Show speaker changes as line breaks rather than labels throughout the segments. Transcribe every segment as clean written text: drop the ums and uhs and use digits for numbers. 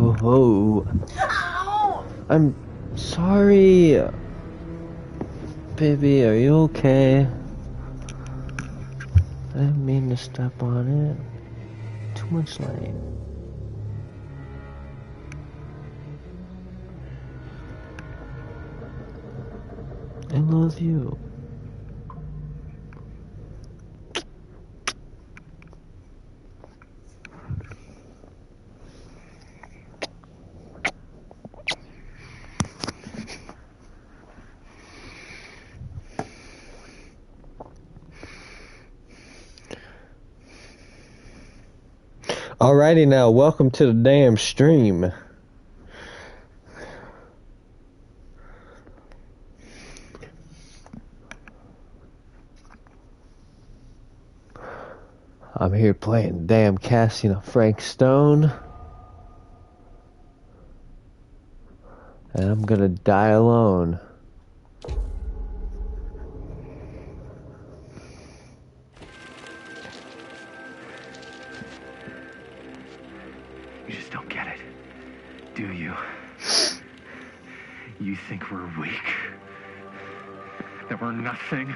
Oh.
Ow!
I'm sorry. Baby, are you okay? I didn't mean to step on it. Too much light. I love you. Alrighty now, welcome to the damn stream. I'm here playing damn casting of Frank Stone. And I'm gonna die alone.
You just don't get it, do you? You think we're weak? That we're nothing?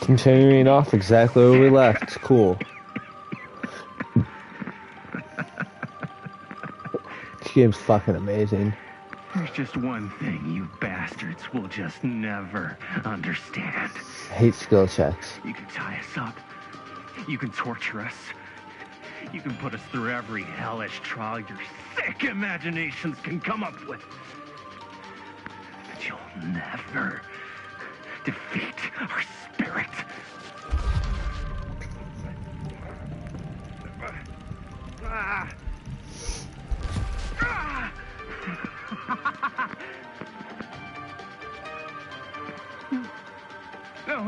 Continuing off exactly where we left. It's cool. This game's fucking amazing.
There's just one thing you bastards will just never understand.
I hate skill checks.
You can tie us up. You can torture us. You can put us through every hellish trial your sick imaginations can come up with. But you'll never defeat our spirit.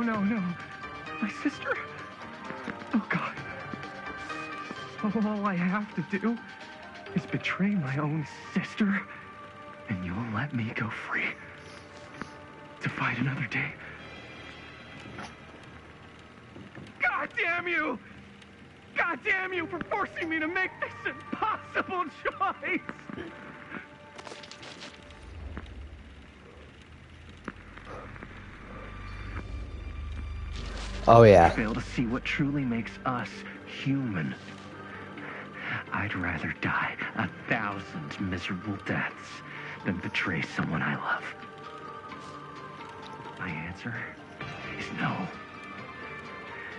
No. My sister? Oh, God. All I have to do is betray my own sister, and you'll let me go free to fight another day. God damn you! God damn you for forcing me to make this impossible choice!
Oh yeah.
Fail to see what truly makes us human. I'd rather die 1,000 miserable deaths than betray someone I love. My answer is no.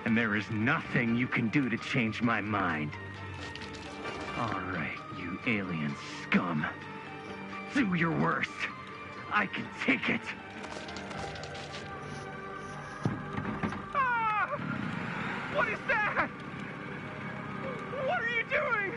And there is nothing you can do to change my mind. All right, you alien scum. Do your worst. I can take it. What is that? What are you doing?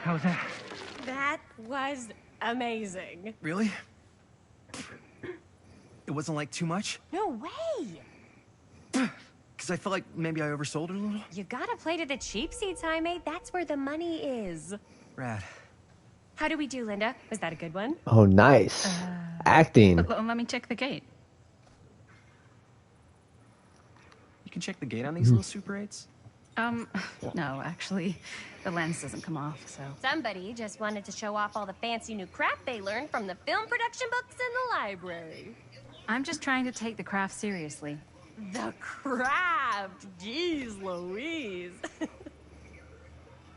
How's that?
That was amazing.
Really? It wasn't like too much?
No way.
Because I felt like maybe I oversold it a little?
You gotta play to the cheap seats, Jaime. That's where the money is.
Rad.
How did we do, Linda? Was that a good one?
Oh, nice. Acting.
Let me check the gate.
You can check the gate on these little Super 8s?
No, actually, the lens doesn't come off, so...
Somebody just wanted to show off all the fancy new crap they learned from the film production books in the library.
I'm just trying to take the craft seriously.
The craft! Jeez Louise.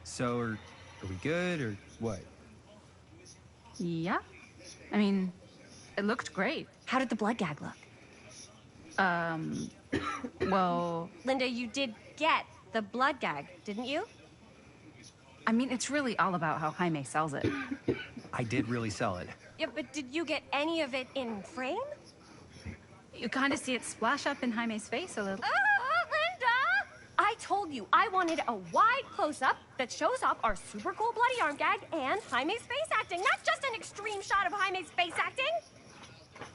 So, are we good, or what?
Yeah. I mean, it looked great.
How did the blood gag look?
Well...
Linda, you did get the blood gag, didn't you?
I mean, it's really all about how Jaime sells it.
I did really sell it.
Yeah, but did you get any of it in frame?
You kind of see it splash up in Jaime's face a little.
Oh, Linda! I told you I wanted a wide close-up that shows off our super cool bloody arm gag and Jaime's face acting, not just an extreme shot of Jaime's face acting.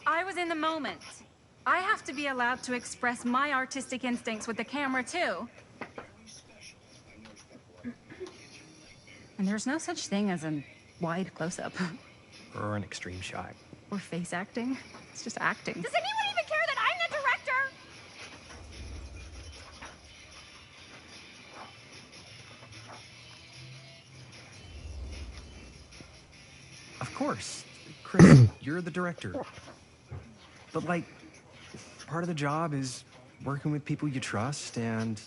I was in the moment. I have to be allowed to express my artistic instincts with the camera, too. And there's no such thing as a wide close-up.
Or an extreme shot.
Or face acting. It's just acting.
Does anyone even care that I'm the director?
Of course. Chris, you're the director. But, like, part of the job is working with people you trust, and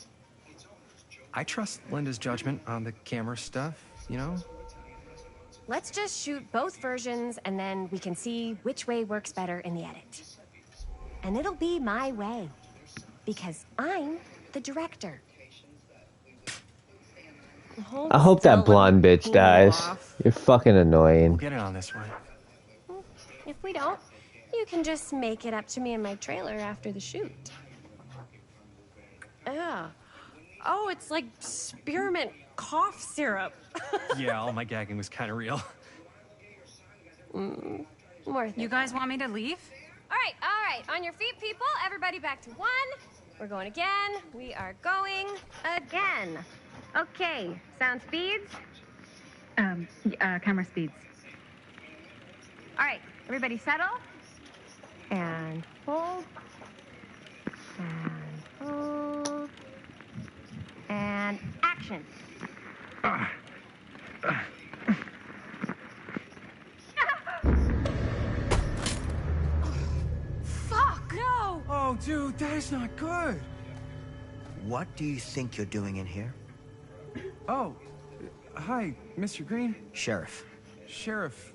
I trust Linda's judgment on the camera stuff, you know?
Let's just shoot both versions and then we can see which way works better in the edit. And it'll be my way. Because I'm the director.
I hope that blonde bitch dies. You're fucking
We'll
annoying.
get it on this one.
If we don't, you can just make it up to me in my trailer after the shoot. Ugh. Oh, it's like spearmint cough syrup.
Yeah, all my gagging was kind of real.
Worth
You
it.
guys want me to leave?
All right. On your feet, people. Everybody back to one. We're going again. We are going again. Okay, sound speeds.
Camera speeds.
All right, everybody settle. And hold. And hold. And action. Fuck, no!
Oh, dude, that is not good.
What do you think you're doing in here?
Oh, hi, Mr. Green.
Sheriff,
Sheriff.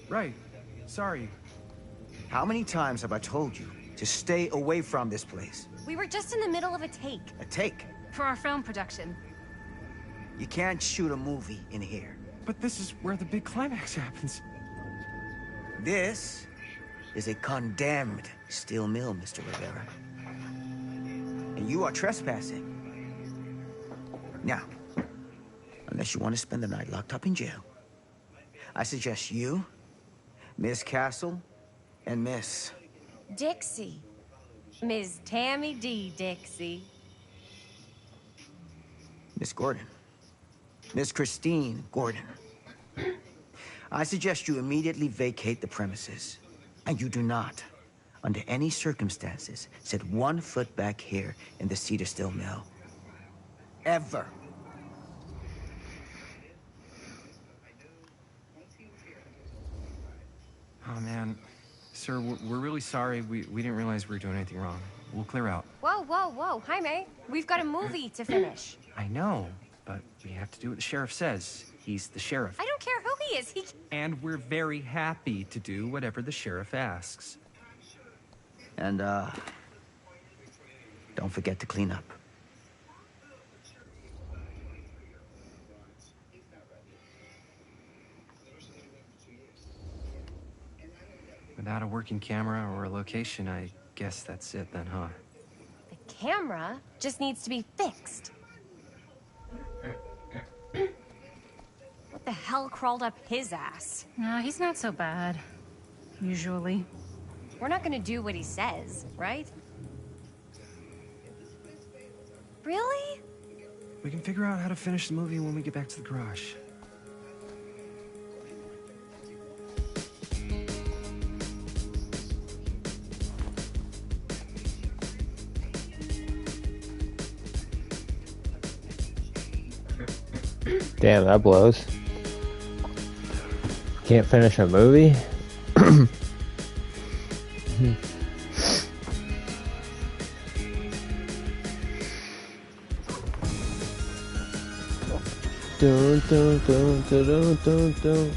Right. Sorry.
how many times have I told you to stay away from this place?
We were just in the middle of a take.
A take.
For our film production.
You can't shoot a movie in here.
But this is where the big climax happens.
This is a condemned steel mill, Mr. Rivera. And you are trespassing. Now, unless you want to spend the night locked up in jail, I suggest you, Miss Castle, and Miss...
Dixie. Ms. Tammy D. Dixie.
Miss Gordon. Miss Christine Gordon. I suggest you immediately vacate the premises. And you do not, under any circumstances, set 1 foot back here in the Cedar Steel Mill. Ever.
Oh, man. Sir, we're really sorry. We didn't realize we were doing anything wrong. We'll clear out.
Whoa. Jaime, we've got a movie to finish.
I know, but we have to do what the sheriff says. He's the sheriff.
I don't care who he is.
And we're very happy to do whatever the sheriff asks.
And, don't forget to clean up.
Without a working camera or a location, I guess that's it then, huh?
The camera just needs to be fixed. What the hell crawled up his ass?
No, he's not so bad. Usually.
We're not gonna do what he says, right? Really?
We can figure out how to finish the movie when we get back to the garage.
Damn, that blows. Can't finish a movie? Dun, dun, dun, dun, dun, dun.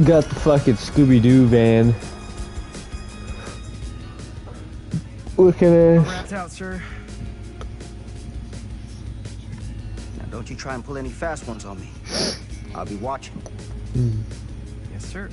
Got the fucking Scooby-Doo van. Looking at
Wrapped out, sir.
Now, don't you try and pull any fast ones on me. I'll be watching.
Yes, sir.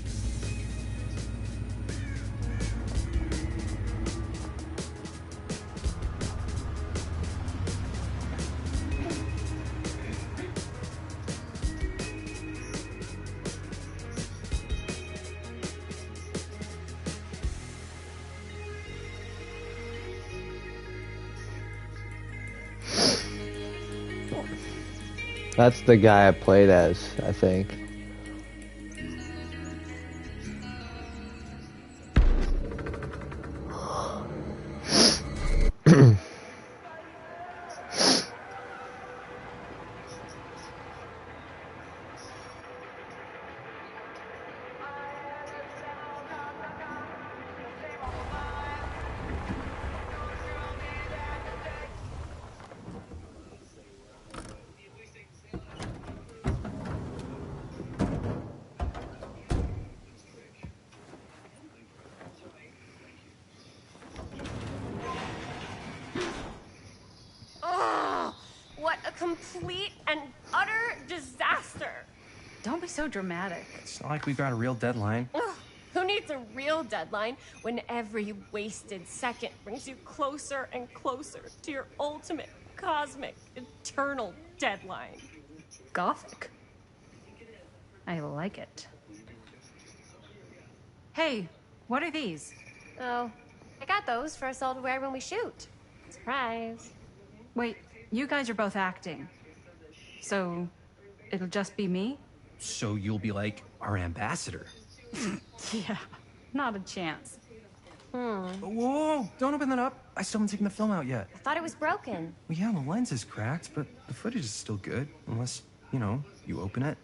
That's the guy I played as, I think.
Oh, what a complete and utter disaster.
Don't be so dramatic.
It's not like we've got a real deadline.
Ugh, who needs a real deadline when every wasted second brings you closer and closer to your ultimate, cosmic, eternal deadline?
Gothic. I like it. Hey, what are these?
Oh, I got those for us all to wear when we shoot. Surprise.
Wait, you guys are both acting. So, it'll just be me?
So you'll be like our ambassador.
Yeah, not a chance.
Whoa, don't open that up. I still haven't taken the film out yet.
I thought it was broken.
Well, yeah, the lens is cracked, but the footage is still good. Unless, you know, you open it.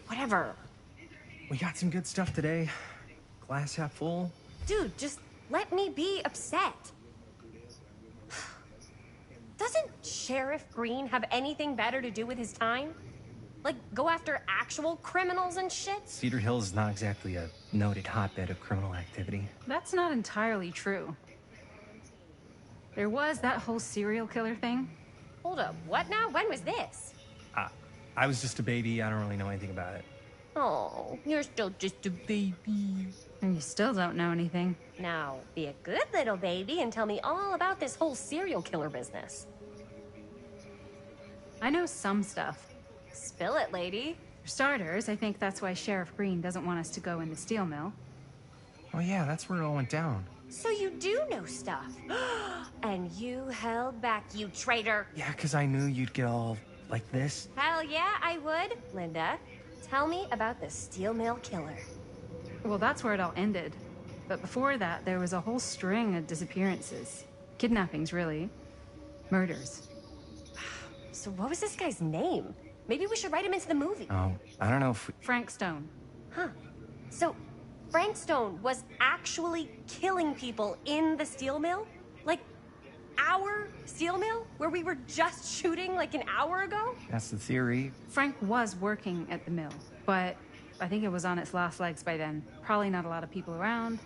Whatever.
We got some good stuff today. Glass half full.
Dude, just let me be upset. Doesn't Sheriff Green have anything better to do with his time? Like, go after actual criminals and shit?
Cedar Hills is not exactly a noted hotbed of criminal activity.
That's not entirely true. There was that whole serial killer thing.
Hold up, what now? When was this?
I was just a baby. I don't really know anything about it.
Oh, you're still just a baby.
And you still don't know anything.
Now, be a good little baby and tell me all about this whole serial killer business.
I know some stuff.
Spill it, lady.
For starters, I think that's why Sheriff Green doesn't want us to go in the steel mill.
Oh yeah, that's where it all went down.
So you do know stuff. And you held back, you traitor.
Yeah, because I knew you'd get all like this.
Hell yeah, I would. Linda, tell me about the steel mill killer.
Well, that's where it all ended. But before that, there was a whole string of disappearances. Kidnappings, really. Murders.
So what was this guy's name? Maybe we should write him into the movie.
Oh, I don't know if we...
Frank Stone.
Huh. So Frank Stone was actually killing people in the steel mill? Like, our steel mill? Where we were just shooting like an hour ago?
That's the theory.
Frank was working at the mill, but I think it was on its last legs by then. Probably not a lot of people around.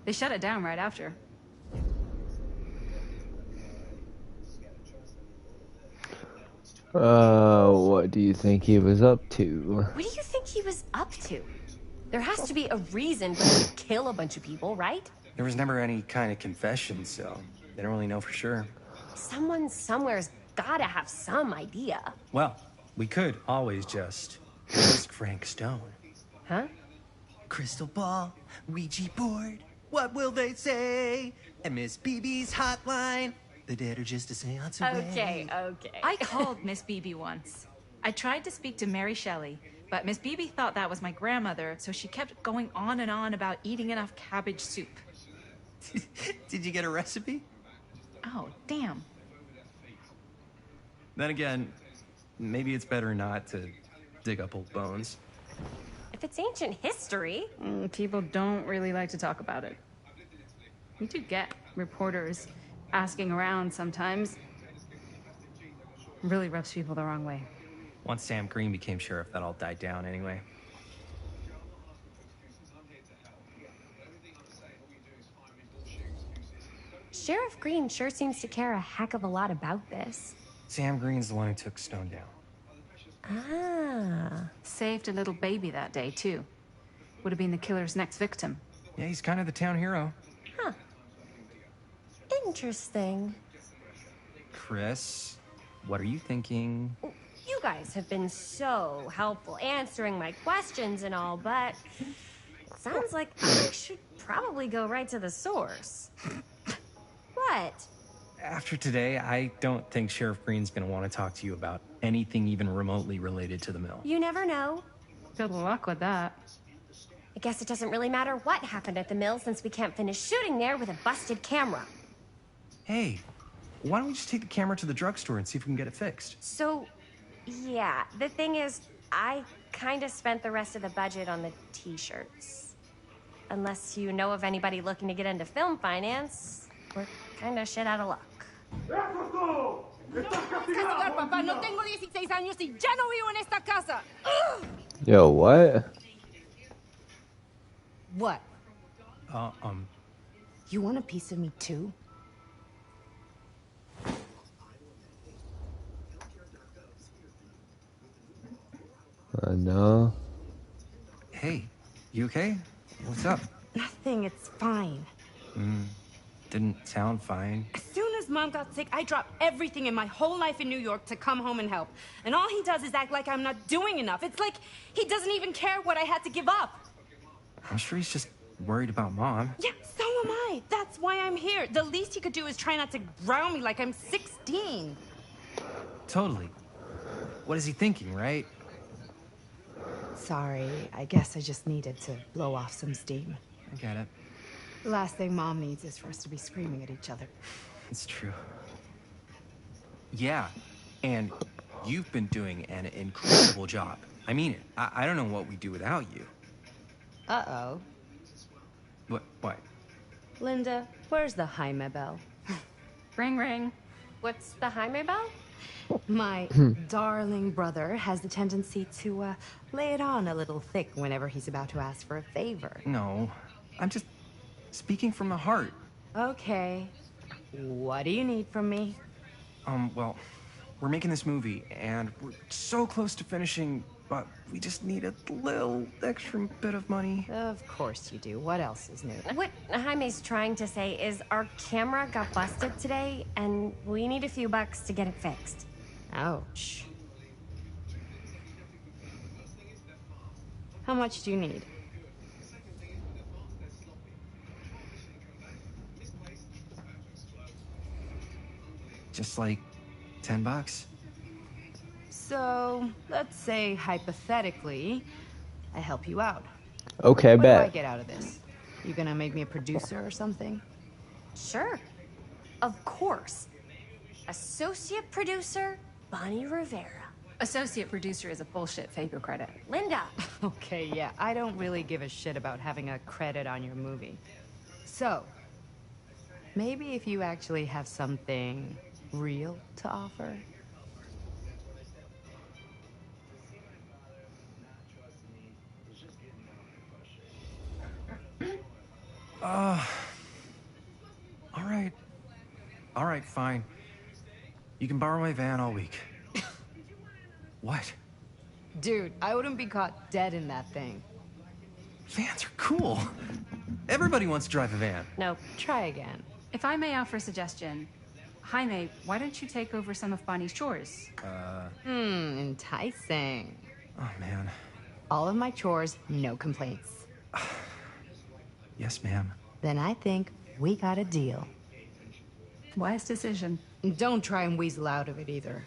They shut it down right after.
What do you think he was up to?
What do you think he was up to? There has to be a reason for him to kill a bunch of people, right?
There was never any kind of confession, so they don't really know for sure.
Someone somewhere's gotta have some idea.
Well, we could always just ask Frank Stone.
Huh?
Crystal ball, Ouija board, what will they say? And Miss BB's hotline, the dead are just a seance away.
Okay.
I called Miss Beebe once. I tried to speak to Mary Shelley, but Miss Beebe thought that was my grandmother, so she kept going on and on about eating enough cabbage soup.
Did you get a recipe?
Oh, damn.
Then again, maybe it's better not to dig up old bones.
If it's ancient history.
People don't really like to talk about it. You do get reporters asking around sometimes. Really rubs people the wrong way.
Once Sam Green became sheriff, that all died down anyway.
Sheriff Green sure seems to care a heck of a lot about this.
Sam Green's the one who took Stone down.
Ah.
Saved a little baby that day, too. Would have been the killer's next victim.
Yeah, he's kind of the town hero.
Huh. Interesting.
Chris, what are you thinking?
You guys have been so helpful answering my questions and all, but sounds like I should probably go right to the source. What?
After today, I don't think Sheriff Green's gonna want to talk to you about anything even remotely related to the mill.
You never know.
Good luck with that.
I guess it doesn't really matter what happened at the mill since we can't finish shooting there with a busted camera.
Hey, why don't we just take the camera to the drugstore and see if we can get it fixed?
So, yeah, the thing is, I kind of spent the rest of the budget on the t-shirts. Unless you know of anybody looking to get into film finance, we're kind of shit out of luck.
Castigar, papá. No tengo 16 años y ya no vivo en esta casa.
Yo, what?
What?
Uh,
You want a piece of me too?
No.
Hey, you okay? What's up?
Nothing, it's fine.
Didn't sound fine.
As soon as Mom got sick, I dropped everything in my whole life in New York to come home and help. And all he does is act like I'm not doing enough. It's like he doesn't even care what I had to give up.
I'm sure he's just worried about Mom.
Yeah, so am I. That's why I'm here. The least he could do is try not to ground me like I'm 16.
Totally. What is he thinking, right?
Sorry, I guess I just needed to blow off some steam.
I get it.
The last thing Mom needs is for us to be screaming at each other.
It's true. Yeah, and you've been doing an incredible job. I mean it. I don't know what we'd do without you.
Uh-oh.
What?
Linda, where's the Jaime bell?
Ring, ring.
What's the Jaime bell?
My darling brother has the tendency to lay it on a little thick whenever he's about to ask for a favor.
No, I'm just speaking from the heart.
Okay. What do you need from me?
Well, we're making this movie, and we're so close to finishing, but we just need a little extra bit of money.
Of course you do. What else is new?
What Jaime's trying to say is our camera got busted today, and we need a few bucks to get it fixed.
Ouch. How much do you need?
Just like $10.
So, let's say hypothetically, I help you out.
Okay,
What do I
bet.
get out of this? You gonna make me a producer or something?
Sure. Of course. Associate producer, Bonnie Rivera.
Associate producer is a bullshit Faber credit.
Linda.
Okay, yeah, I don't really give a shit about having a credit on your movie. So, maybe if you actually have something real to offer?
All right, fine. You can borrow my van all week. What?
Dude, I wouldn't be caught dead in that thing.
Vans are cool. Everybody wants to drive a van.
No.
Try again.
If I may offer a suggestion, Jaime, why don't you take over some of Bonnie's chores?
Enticing.
Oh, man.
All of my chores, no complaints.
Yes, ma'am.
Then I think we got a deal.
Wise decision.
Don't try and weasel out of it either.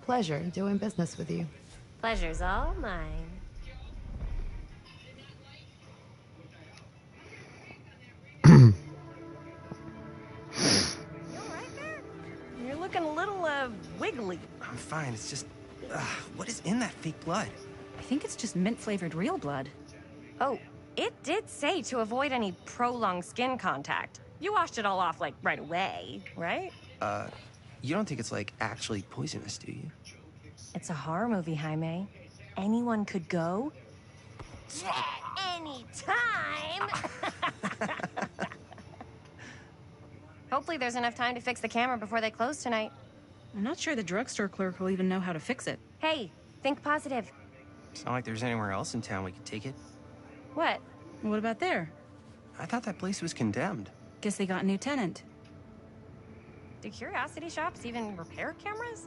Pleasure doing business with you.
Pleasure's all mine. You all right there? You're looking a little, wiggly.
I'm fine. It's just, what is in that fake blood?
I think it's just mint-flavored real blood.
Oh, it did say to avoid any prolonged skin contact. You washed it all off, like, right away, right?
You don't think it's, like, actually poisonous, do you?
It's a horror movie, Jaime. Anyone could go. Anytime! Hopefully there's enough time to fix the camera before they close tonight.
I'm not sure the drugstore clerk will even know how to fix it.
Hey, think positive.
It's not like there's anywhere else in town we could take it.
What?
What about there?
I thought that place was condemned.
Guess they got a new tenant.
Do curiosity shops even repair cameras?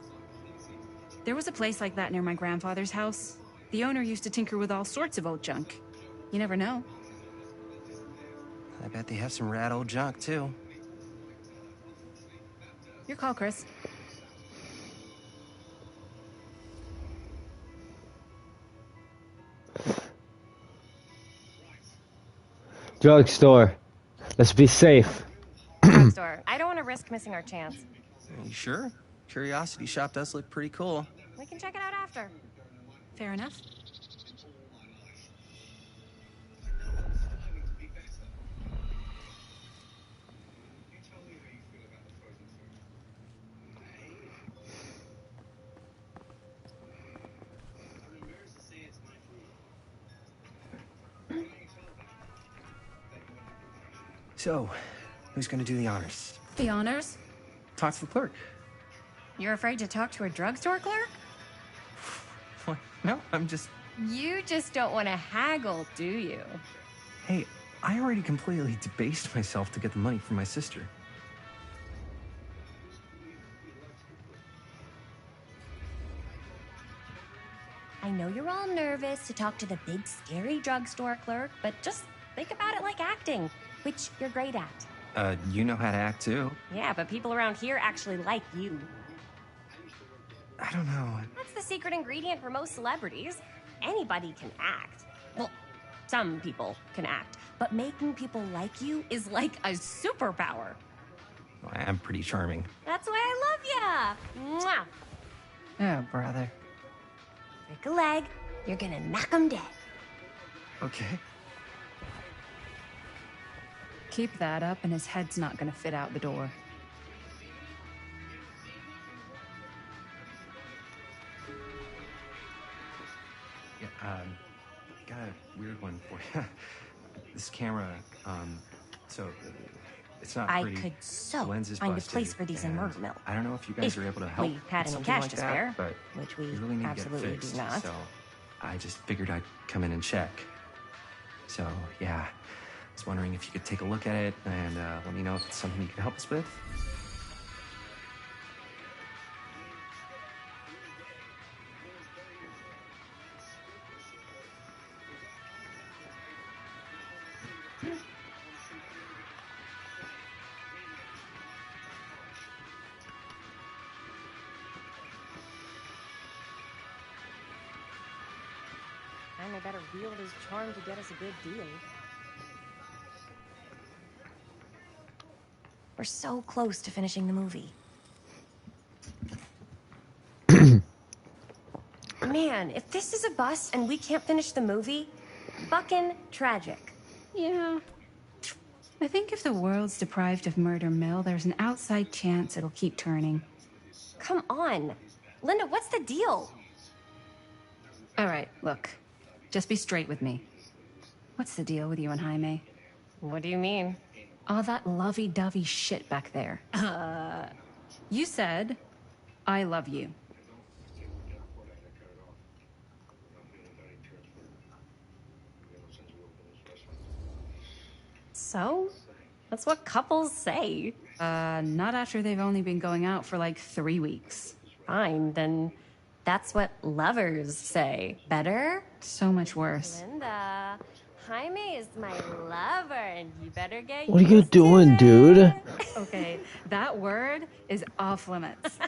There was a place like that near my grandfather's house. The owner used to tinker with all sorts of old junk. You never know.
I bet they have some rad old junk, too.
Your call, Chris.
Drugstore. Let's be safe.
Drugstore. I don't want to risk missing our chance.
Are you sure? Curiosity Shop does look pretty cool.
We can check it out after.
Fair enough.
So, who's gonna do the honors?
The honors?
Talk to the clerk.
You're afraid to talk to a drugstore clerk?
What? No, I'm just...
You just don't want to haggle, do you?
Hey, I already completely debased myself to get the money from my sister.
I know you're all nervous to talk to the big, scary drugstore clerk, but just think about it like acting, which you're great at.
You know how to act too.
Yeah, but people around here actually like you.
I don't know.
That's the secret ingredient for most celebrities. Anybody can act. Well, some people can act, but making people like you is like a superpower.
I'm pretty charming.
That's why I love ya. Mwah.
Oh, brother.
Break a leg, you're gonna knock 'em dead.
Okay.
Keep that up and his head's not gonna fit out the door.
Yeah, got a weird one for you. This camera, so it's not
I
pretty.
could so
The lens is
find a
busted,
place for these in
and
Murder Mill.
I don't know if you guys
If
are able to help.
we had
with
any
something
cash
like
to
that,
spare,
but
which we
really need
absolutely
to get fixed,
do not.
So I just figured I'd come in and check. So yeah, I was wondering if you could take a look at it and let me know if it's something you can help us with.
Jaime better wield his charm to get us a good deal. We're so close to finishing the movie. Man, if this is a bust and we can't finish the movie, fucking tragic.
Yeah. I think if the world's deprived of Murder Mill, there's an outside chance it'll keep turning.
Come on. Linda, what's the deal?
All right, look. Just be straight with me. What's the deal with you and Jaime?
What do you mean?
All that lovey-dovey shit back there. You said, I love you.
So? That's what couples say.
Not after they've only been going out for like 3 weeks.
Fine, then that's what lovers say. Better?
So much worse.
Linda, Jaime is my lover, and you better get
What are you
used to
doing,
it.
dude?
Okay, that word is off limits.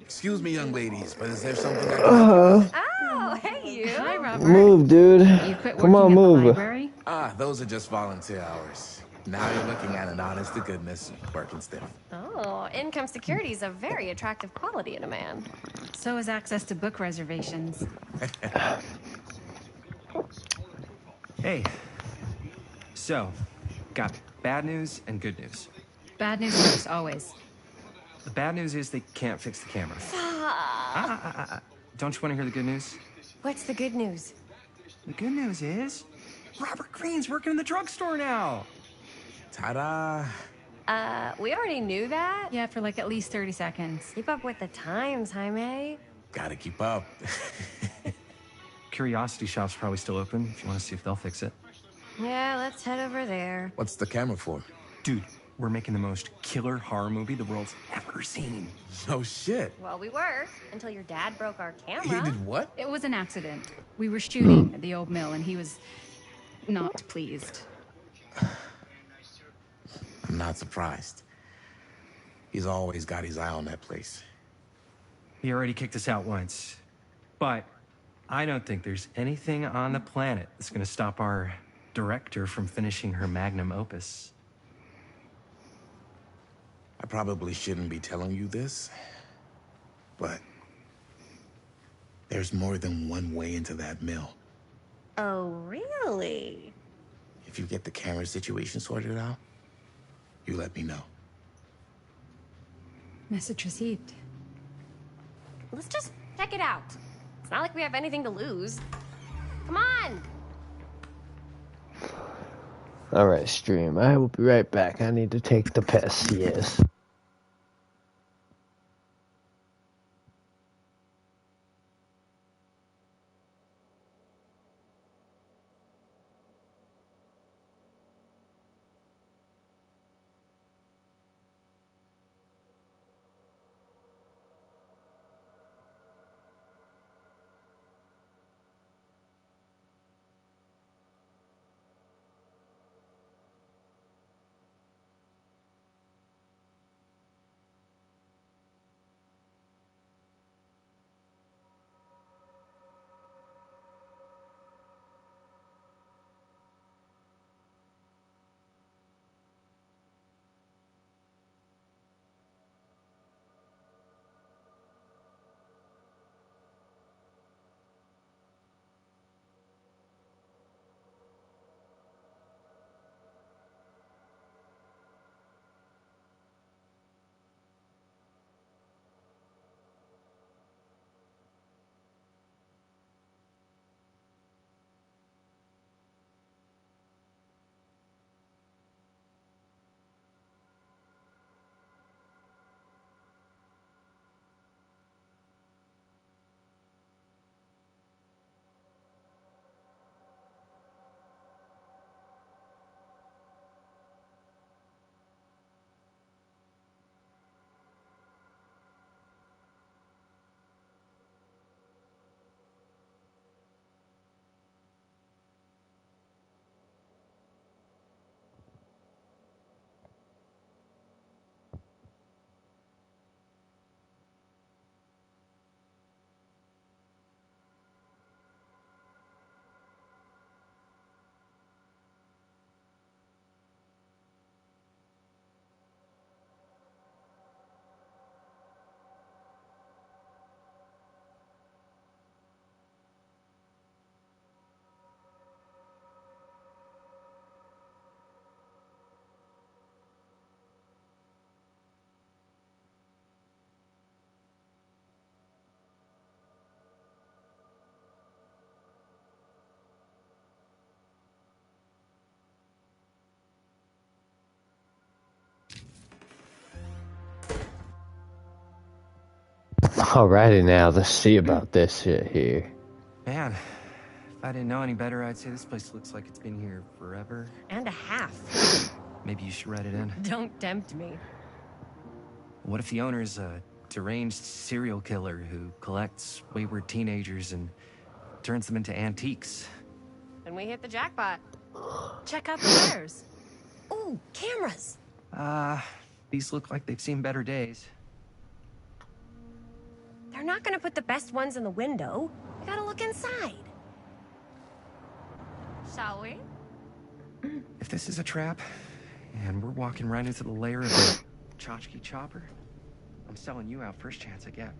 Excuse me, young ladies, but is there something I can...
Oh, hey you.
Hi, Robert.
Move, dude.
You quit
Come
working
on,
at the
move.
library?
those are just volunteer hours. Now you're looking at an honest to goodness working stiff.
Oh, income security is a very attractive quality in a man.
So is access to book reservations.
Hey. So, got bad news and good news.
Bad news first, always.
The bad news is they can't fix the camera. Don't you want to hear the good news?
What's the good news?
The good news is Robert Greene's working in the drugstore now.
Ta-da!
We already knew that.
Yeah, for like at least 30 seconds.
Keep up with the times, Jaime.
Gotta keep up.
Curiosity Shop's probably still open if you want to see if they'll fix it.
Yeah, let's head over there.
What's the camera for?
Dude, we're making the most killer horror movie the world's ever seen.
No shit.
Well, we were, until your dad broke our
He
camera.
did what?
It was an accident. We were shooting at the old mill and he was not pleased.
I'm not surprised. He's always got his eye on that place.
He already kicked us out once. But I don't think there's anything on the planet that's gonna stop our director from finishing her magnum opus.
I probably shouldn't be telling you this, but there's more than one way into that mill.
Oh, really?
If you get the camera situation sorted out, you let me know.
Message received.
Let's just check it out. It's not like we have anything to lose. Come on!
Alright, stream. I will be right back. I need to take the piss, yes. Alrighty now, let's see about this shit here.
Man, if I didn't know any better, I'd say this place looks like it's been here forever.
And a half.
Maybe you should write it in.
Don't tempt me.
What if the owner's a deranged serial killer who collects wayward teenagers and turns them into antiques?
Then we hit the jackpot.
Check out the wares.
Ooh, cameras!
These look like they've seen better days.
They're not gonna put the best ones in the window. We gotta look inside. Shall we?
If this is a trap, and we're walking right into the lair of the tchotchke chopper, I'm selling you out first chance I get.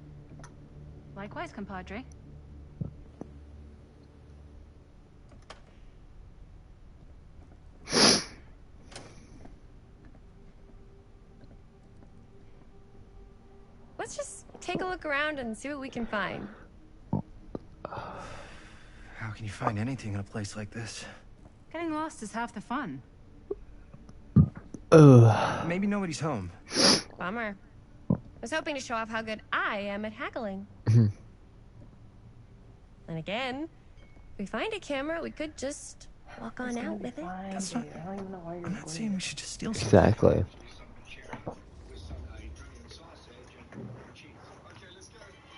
Likewise, compadre.
Let's just take a look around and see what we can find.
How can you find anything in a place like this?
Getting lost is half the fun.
Ugh.
Maybe nobody's home.
Bummer. I was hoping to show off how good I am at haggling. And again, if we find a camera, we could just walk on out with it.
That's not, I'm not saying we should just steal something.
Exactly.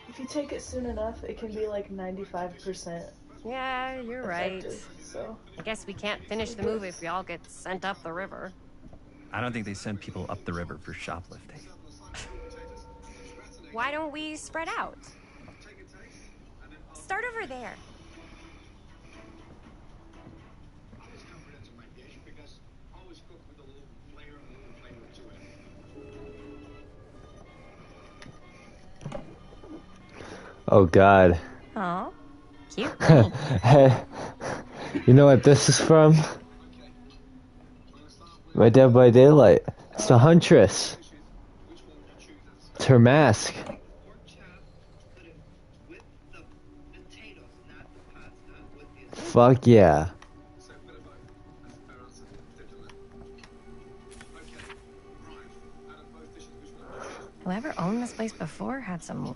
If you take it soon enough, it can be like 95%.
Yeah, you're right.
So
I guess we can't finish the movie if we all get sent up the river.
I don't think they send people up the river for shoplifting.
why don't we spread out? Start over there.
Oh God.
Oh, cute.
Hey, you know what this is from? My Dead by Daylight. It's the Huntress. It's her mask. Fuck yeah.
Whoever owned this place before had some...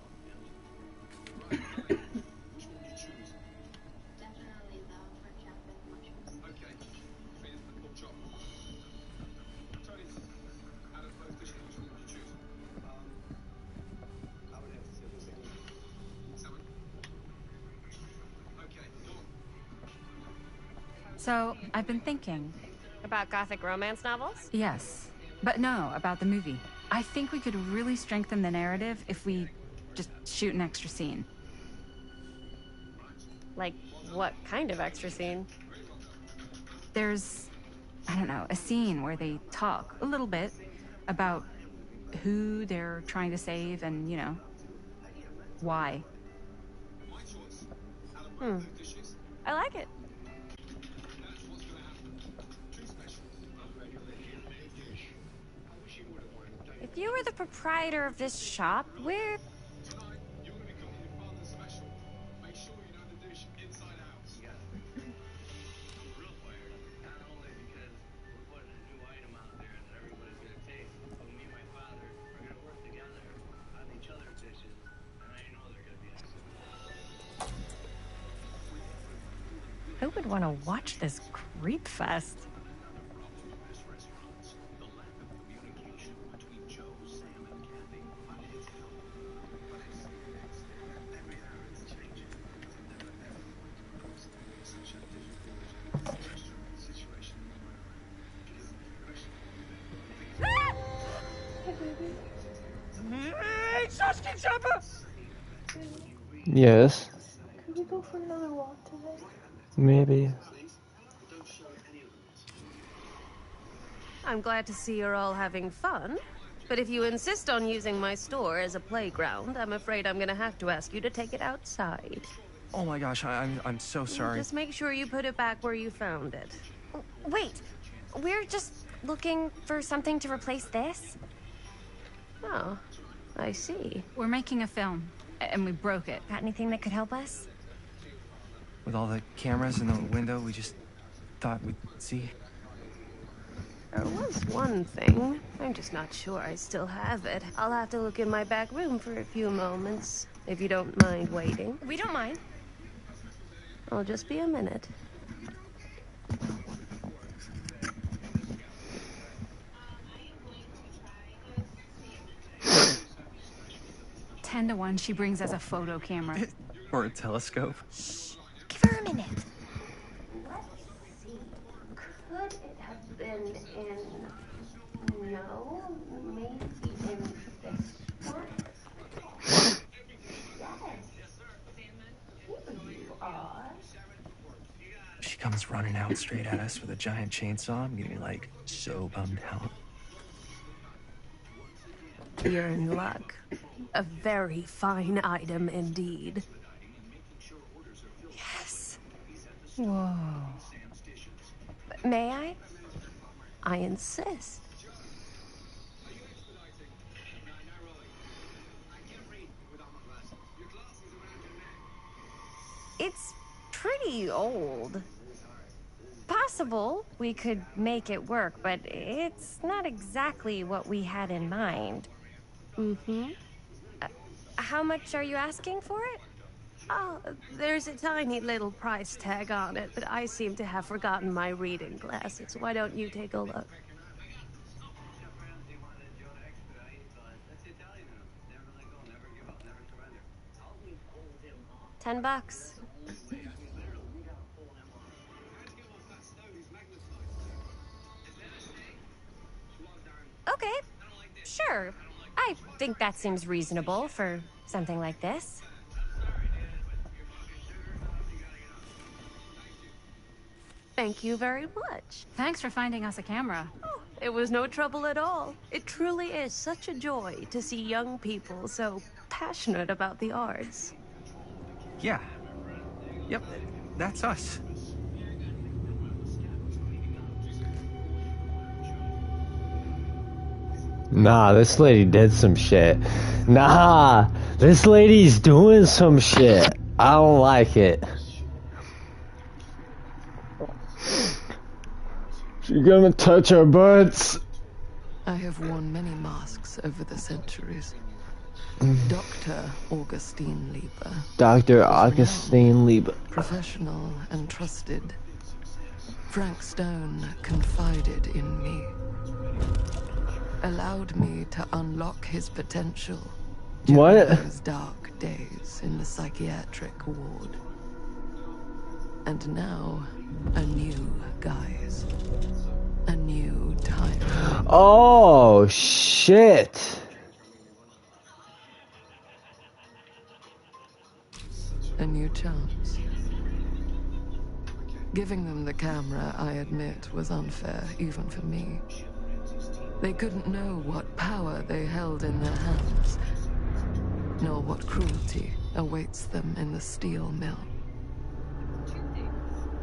So, I've been thinking.
About gothic romance novels?
Yes. But no, about the movie. I think we could really strengthen the narrative if we just shoot an extra scene.
Like, what kind of extra scene?
There's, I don't know, a scene where they talk a little bit about who they're trying to save and, you know, why.
I like it. If you were the proprietor of this shop, where... Who would want to watch this creep fest?
Yes.
Could we go for another walk today?
Maybe.
I'm glad to see you're all having fun. But if you insist on using my store as a playground, I'm afraid I'm gonna have to ask you to take it outside.
Oh my gosh, I'm so sorry.
Just make sure you put it back where you found it. Wait, we're just looking for something to replace this? Oh, I see.
We're making a film, and we broke it.
Got anything that could help us?
With all the cameras in the window, we just thought we'd see.
There was one thing. I'm just not sure I still have it. I'll have to look in my back room for a few moments, if you don't mind waiting. We don't mind. I'll just be a minute.
Ten to 1, she brings us a photo camera.
Or a telescope.
Give her a minute. Let's see. Could it have been in... No, maybe in this one? Yes. Here you are.
She comes running out straight at us with a giant chainsaw. I'm getting like so bummed out.
You're in luck. A very fine item indeed. Yes. Whoa. May I? I insist. It's pretty old. Possible we could make it work, but it's not exactly what we had in mind. How much are you asking for it? Oh, there's a tiny little price tag on it, but I seem to have forgotten my reading glasses. Why don't you take a look? $10. Okay, sure. I think that seems reasonable for something like this.
Thank you very much.
Thanks for finding us a camera.
Oh, it was no trouble at all. It truly is such a joy to see young people so passionate about the arts.
Yeah. Yep, that's us.
Nah, this lady did some shit. Nah, this lady's doing some shit. I don't like it. She's gonna touch our butts.
I have worn many masks over the centuries. Dr. Augustine Lieber.
Dr. Augustine Lieber.
Professional and trusted. Frank Stone confided in me. Allowed me to unlock his potential during those dark days in the psychiatric ward. And now, a new guise. A new time.
Oh, shit.
A new chance. Giving them the camera, I admit, was unfair, even for me. They couldn't know what power they held in their hands, nor what cruelty awaits them in the steel mill.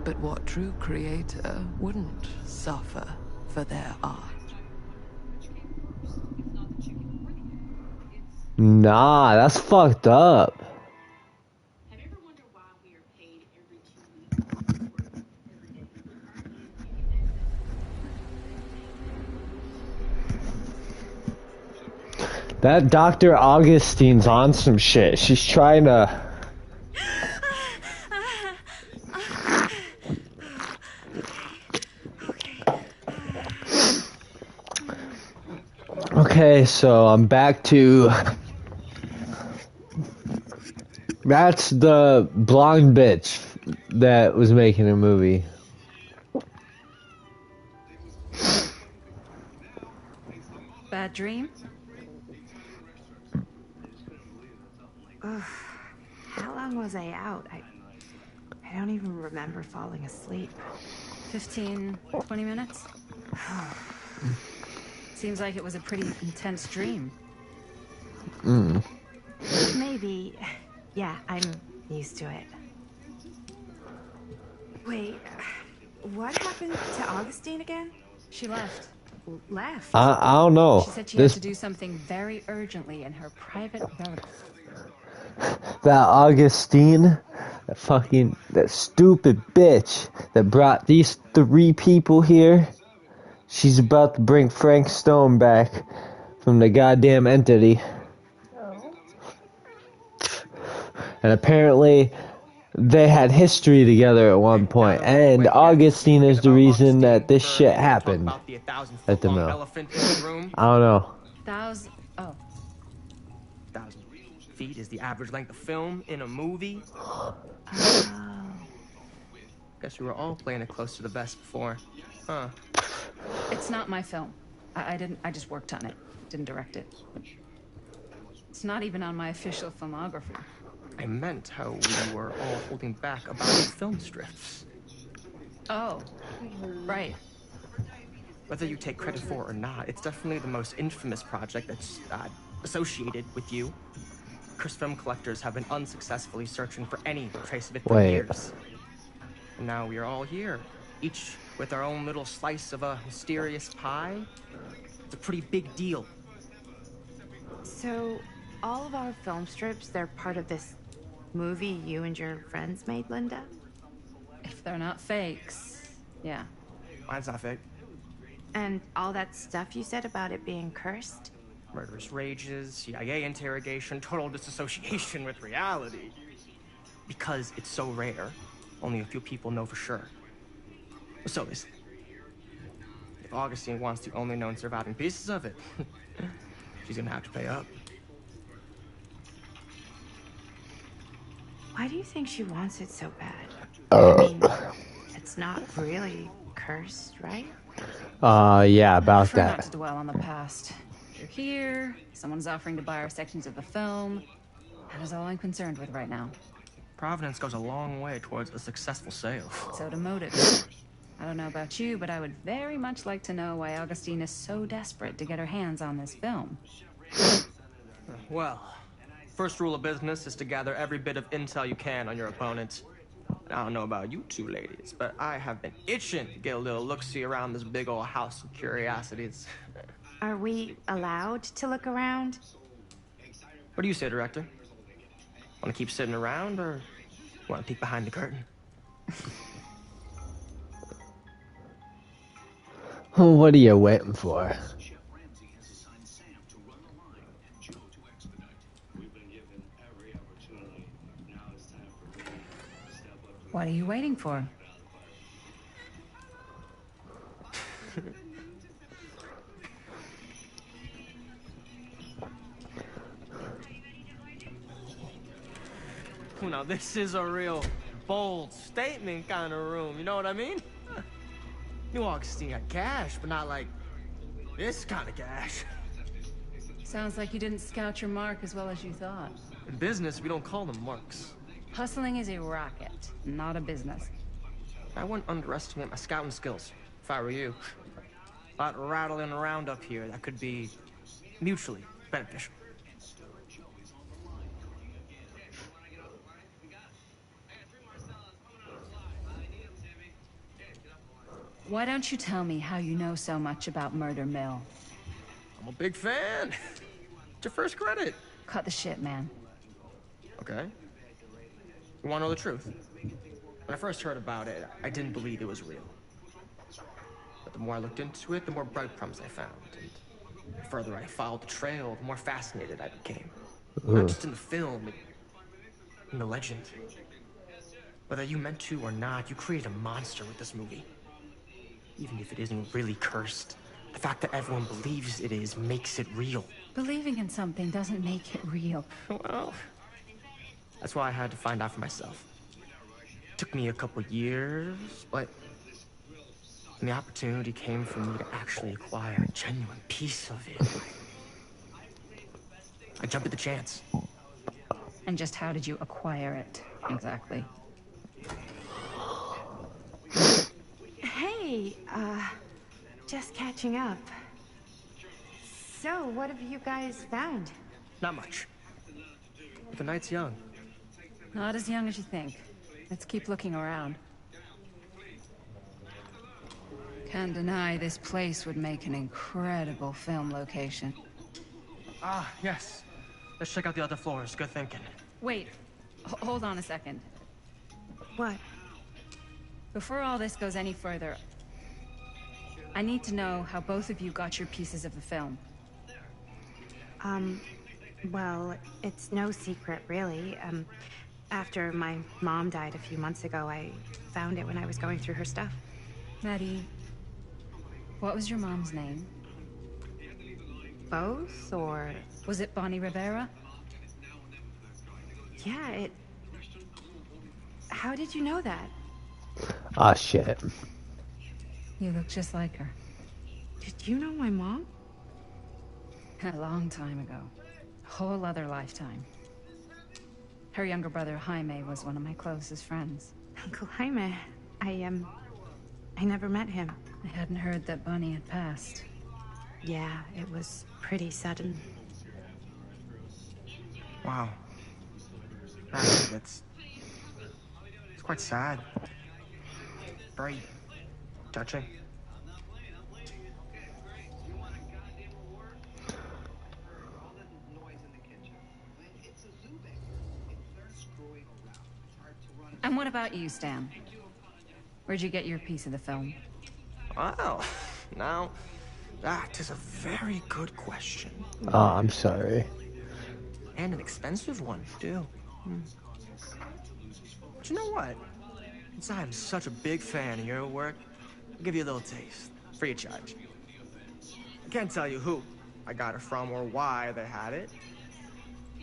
But what true creator wouldn't suffer for their art?
Nah, that's fucked up. That Dr. Augustine's on some shit. She's trying to... Okay, so I'm back to... That's the blonde bitch that was making a movie.
Bad dream?
Ugh. How long was I out? I don't even remember falling asleep.
15, 20 minutes? Seems like it was a pretty intense dream.
Maybe. Yeah, I'm used to it. Wait, what happened to Augustine again?
She left.
Left?
I don't know.
She said she had to do something very urgently in her private relative.
That Augustine, that stupid bitch that brought these 3 people here, she's about to bring Frank Stone back from the goddamn entity. And apparently, they had history together at one point, and Augustine is the reason that this shit happened at the mill. I don't know.
1,000. Oh.
1,000 feet is the average length of film in a movie. Guess we were all playing it close to the vest before, huh?
It's not my film. I just worked on it. Didn't direct it. It's not even on my official filmography.
I meant how we were all holding back about the film strips.
Oh, right.
Whether you take credit for it or not, it's definitely the most infamous project that's associated with you. Cursed film collectors have been unsuccessfully searching for any trace of it for years. And now we are all here, each with our own little slice of a mysterious pie. It's a pretty big deal.
So, all of our film strips, they're part of this movie you and your friends made, Linda?
If they're not fakes, yeah.
Mine's not fake.
And all that stuff you said about it being cursed?
Murderous rages, CIA interrogation, total disassociation with reality. Because it's so rare, only a few people know for sure. So listen, if Augustine wants the only known surviving pieces of it, she's gonna have to pay up.
Why do you think she wants it so bad? I mean, it's not really cursed, right?
Yeah, about
Prefer
that.
not to dwell on the past. You're here, someone's offering to buy our sections of the film. That is all I'm concerned with right now.
Providence goes a long way towards a successful sale.
So do motive. I don't know about you, but I would very much like to know why Augustine is so desperate to get her hands on this film.
Well, first rule of business is to gather every bit of intel you can on your opponent. I don't know about you two ladies, but I have been itching to get a little look-see around this big old house of curiosities.
Are we allowed to look around?
What do you say, Director? Want to keep sitting around, or want to peek behind the curtain?
What are you waiting for?
What are you waiting for?
Now, this is a real bold statement kind of room, you know what I mean? New Augustine got cash, but not like this kind of cash.
Sounds like you didn't scout your mark as well as you thought.
In business, we don't call them marks.
Hustling is a racket, not a business.
I wouldn't underestimate my scouting skills, if I were you. A lot rattling around up here that could be mutually beneficial.
Why don't you tell me how you know so much about Murder Mill?
I'm a big fan. It's your first credit.
Cut the shit, man.
Okay. You want to know the truth? When I first heard about it, I didn't believe it was real. But the more I looked into it, the more breadcrumbs I found. And the further I followed the trail, the more fascinated I became. Not just in the film, in the legend. Whether you meant to or not, you create a monster with this movie. Even if it isn't really cursed, the fact that everyone believes it is makes it real.
Believing in something doesn't make it real.
Well, that's why I had to find out for myself. Took me a couple years, but when the opportunity came for me to actually acquire a genuine piece of it, I jumped at the chance.
And just how did you acquire it, exactly?
Hey, just catching up. So, what have you guys found?
Not much. But the night's young.
Not as young as you think. Let's keep looking around. Can't deny this place would make an incredible film location.
Ah, yes. Let's check out the other floors. Good thinking.
Wait, hold on a second.
What?
Before all this goes any further, I need to know how both of you got your pieces of the film.
Well, it's no secret, really. After my mom died a few months ago, I found it when I was going through her stuff.
Maddie, what was your mom's name?
Both, or...?
Was it Bonnie Rivera?
Yeah, it... How did you know that?
Ah, shit.
You look just like her.
Did you know my mom?
A long time ago. A whole other lifetime. Her younger brother, Jaime, was one of my closest friends.
Uncle Jaime. I never met him.
I hadn't heard that Bonnie had passed.
Yeah, it was pretty sudden.
Wow. It's quite sad. Very touching.
And what about you, Stan? Where'd you get your piece of the film?
Well, now, that is a very good question.
Oh, I'm sorry.
And an expensive one, too. But you know what? Since I'm such a big fan of your work, I'll give you a little taste, free of charge. I can't tell you who I got it from or why they had it.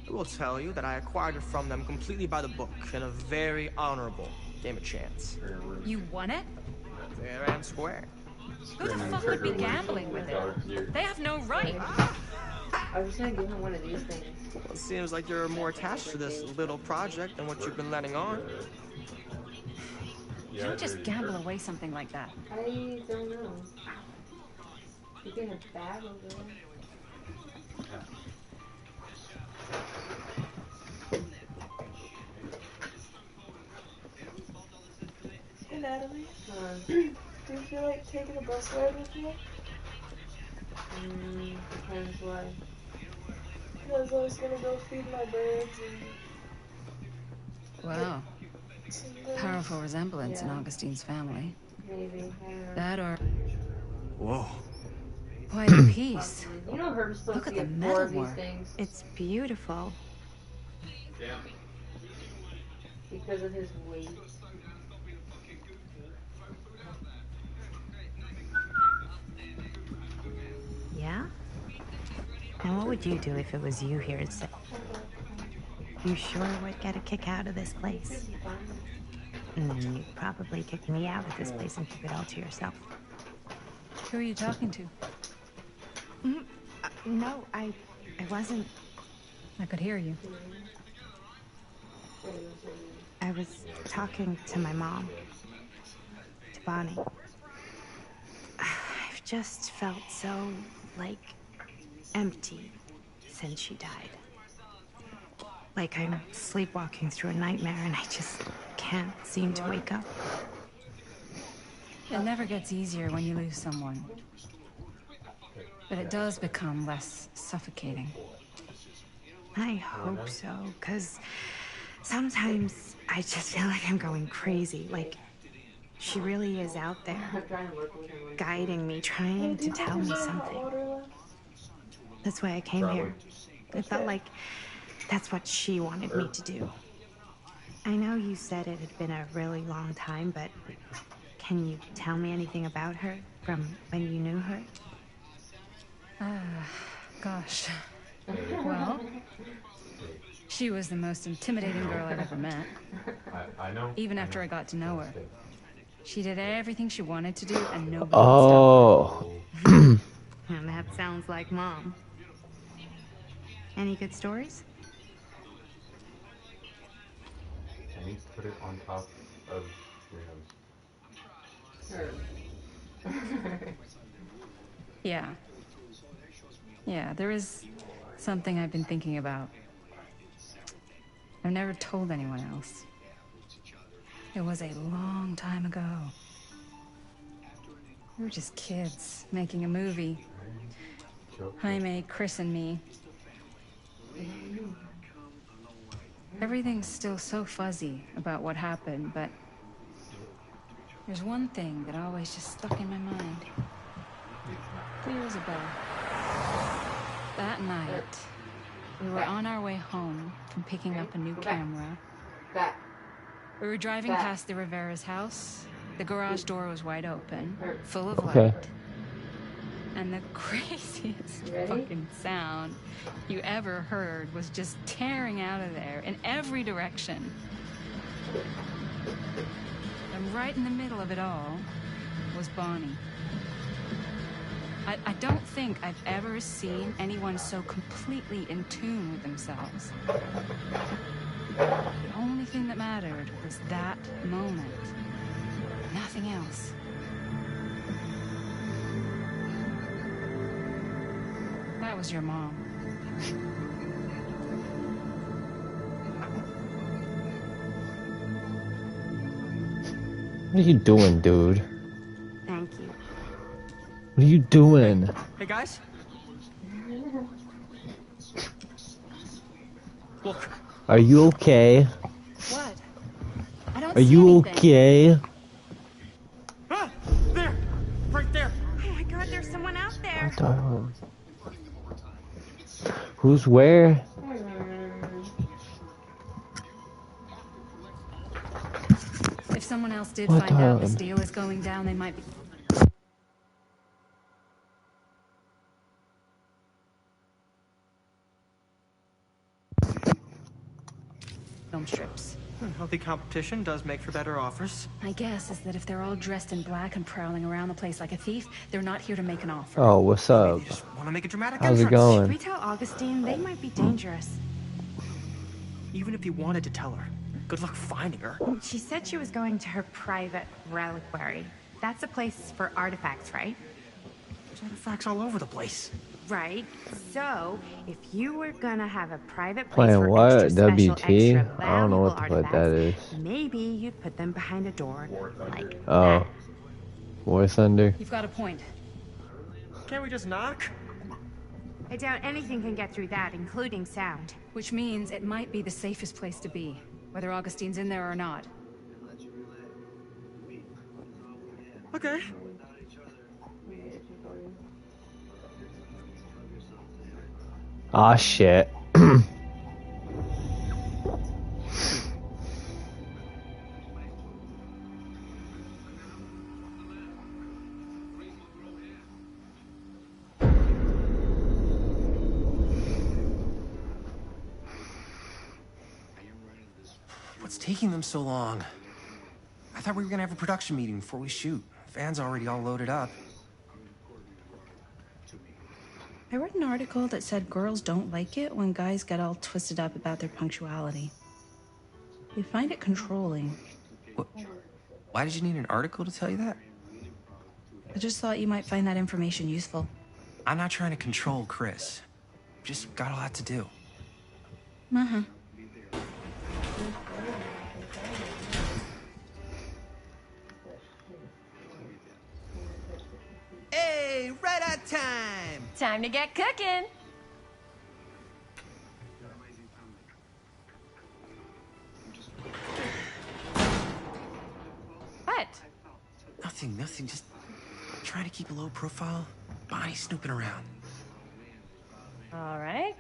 I will tell you that I acquired it from them completely by the book in a very honorable game of chance.
You won it?
Fair and square.
Who the fuck would be gambling with it? They have no right.
I was gonna give him one of these things.
Well, it seems like you're more attached to this little project than what you've been letting on.
You don't just gamble away something like that.
I don't know. You get a bag over there.
Hey Natalie, do you feel like taking a bus ride with me?
Depends why.
Because I was gonna go feed my birds and...
Wow. Powerful resemblance in Augustine's family.
Maybe. I don't know.
That or...
Whoa.
Quite a piece.
You know Herb's supposed
Look
to
at the
get 4 of these
metalwork.
things
It's beautiful.
because of his weight.
Yeah? And what would you do if it was you here instead? You sure would get a kick out of this place. You'd probably kick me out of this place and keep it all to yourself.
Who are you talking to?
No, I wasn't.
I could hear you.
I was talking to my mom, to Bonnie. I've just felt so, like, empty since she died. Like I'm sleepwalking through a nightmare and I just can't seem to wake up.
It never gets easier when you lose someone. But it does become less suffocating.
I hope so, because sometimes I just feel like I'm going crazy. Like, she really is out there, guiding me, trying to tell me something. That's why I came here. It felt like that's what she wanted me to do. I know you said it had been a really long time, but can you tell me anything about her from when you knew her?
Gosh. Well, she was the most intimidating girl I've ever met. Even after I got to know her. She did everything she wanted to do and nobody
Oh.
And that sounds like Mom. Any good stories?
Can you put it on top of your nose?
Yeah. Yeah, there is something I've been thinking about. I've never told anyone else. It was a long time ago. We were just kids making a movie. Jaime, Chris, and me. Everything's still so fuzzy about what happened, but there's one thing that always just stuck in my mind. Clear as a bell. That night, we were on our way home from picking up a new camera. We were driving past the Rivera's house. The garage door was wide open, full of light. And the craziest fucking sound you ever heard was just tearing out of there in every direction. And right in the middle of it all was Bonnie. I don't think I've ever seen anyone so completely in tune with themselves. The only thing that mattered was that moment. Nothing else. That was your mom.
What are you doing, dude?
Thank you.
What are you doing?
Hey, guys. Look.
Are you okay?
What? I don't
Are you okay?
Ah! There! Right there!
Oh my god, there's someone out there!
Who's where?
If someone else did find out this deal is going down, they might be... film strips.
Healthy competition does make for better offers.
My guess is that if they're all dressed in black and prowling around the place like a thief, they're not here to make an offer.
Oh, what's up?
Want to make a dramatic
How's it
Should
going?
we tell Augustine? They might be dangerous.
Even if you wanted to tell her, good luck finding her.
She said she was going to her private reliquary. That's a place for artifacts, right?
There's artifacts all over the place.
Right. So, if you were gonna have a private place
Playing
for
what?
extra special,
WT?
extra
I don't know what the
valuable
fuck that is.
artifacts, maybe you'd put them behind a door like
Oh. War Thunder.
You've got a point.
Can't we just knock?
I doubt anything can get through that, including sound.
Which means it might be the safest place to be, whether Augustine's in there or not.
Okay.
Ah, shit.
What's taking them so long? I thought we were gonna have a production meeting before we shoot. Van's already all loaded up.
I read an article that said girls don't like it when guys get all twisted up about their punctuality. They find it controlling.
Why did you need an article to tell you that?
I just thought you might find that information useful.
I'm not trying to control Chris. Just got a lot to do.
Uh-huh.
Hey, right on time!
Time to get cooking. What?
Nothing. Just trying to keep a low profile. Bonnie snooping around.
All right.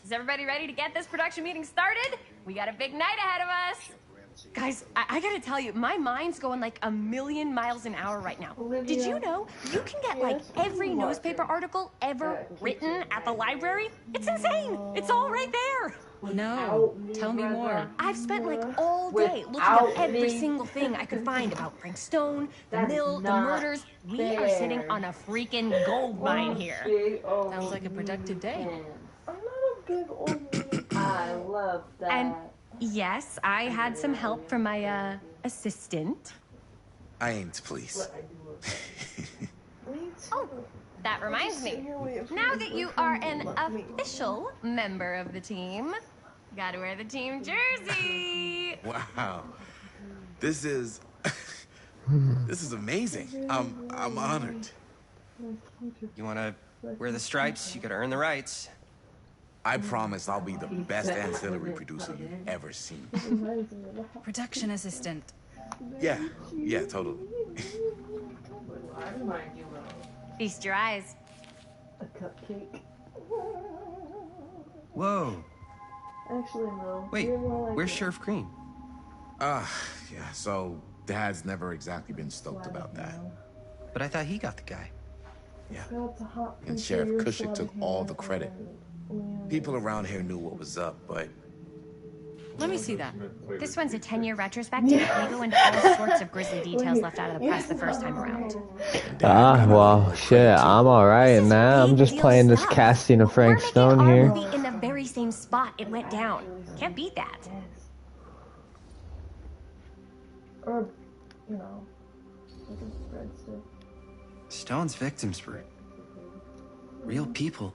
Is everybody ready to get this production meeting started? We got a big night ahead of us. Guys, I gotta tell you, my mind's going like a million miles an hour right now. Did you know you can get like every newspaper article ever written at the library? It's insane. It's all right there.
No, tell me more.
I've spent like all day looking up every single thing I could find about Frank Stone, the mill, the murders. We are sitting on a freaking gold mine here.
Sounds like a productive day.
I'm not a big old lady. I love that.
And yes, I had some help from my assistant.
I aim to please.
Oh, that reminds me. Now that you are an official member of the team, gotta wear the team jersey.
Wow. This is amazing. I'm honored.
You wanna wear the stripes? You gotta earn the rights.
I promise I'll be the best ancillary producer you've ever seen.
Production assistant.
Yeah, totally.
Feast your eyes.
A cupcake.
Whoa.
Actually, no.
Wait,
You're more like
where's
a-
Sheriff Green?
Yeah, so Dad's never exactly been stoked about that.
But I thought he got the guy.
Yeah.
That's a hot
And
piece of
Sheriff
your
Cushing
side
took
of
all
hair
the credit.
and-
People around here knew what was up, but
Let me see that.
This one's a 10-year retrospective. They go into all sorts of grisly details left out of the press the first time around.
Ah, well, shit, I'm alright now. I'm just playing this casting of Frank Stone
Our
here.
movie in the very same spot it went down. Can't beat that.
Or, you know, like a breadstick.
Stone's victims were real people.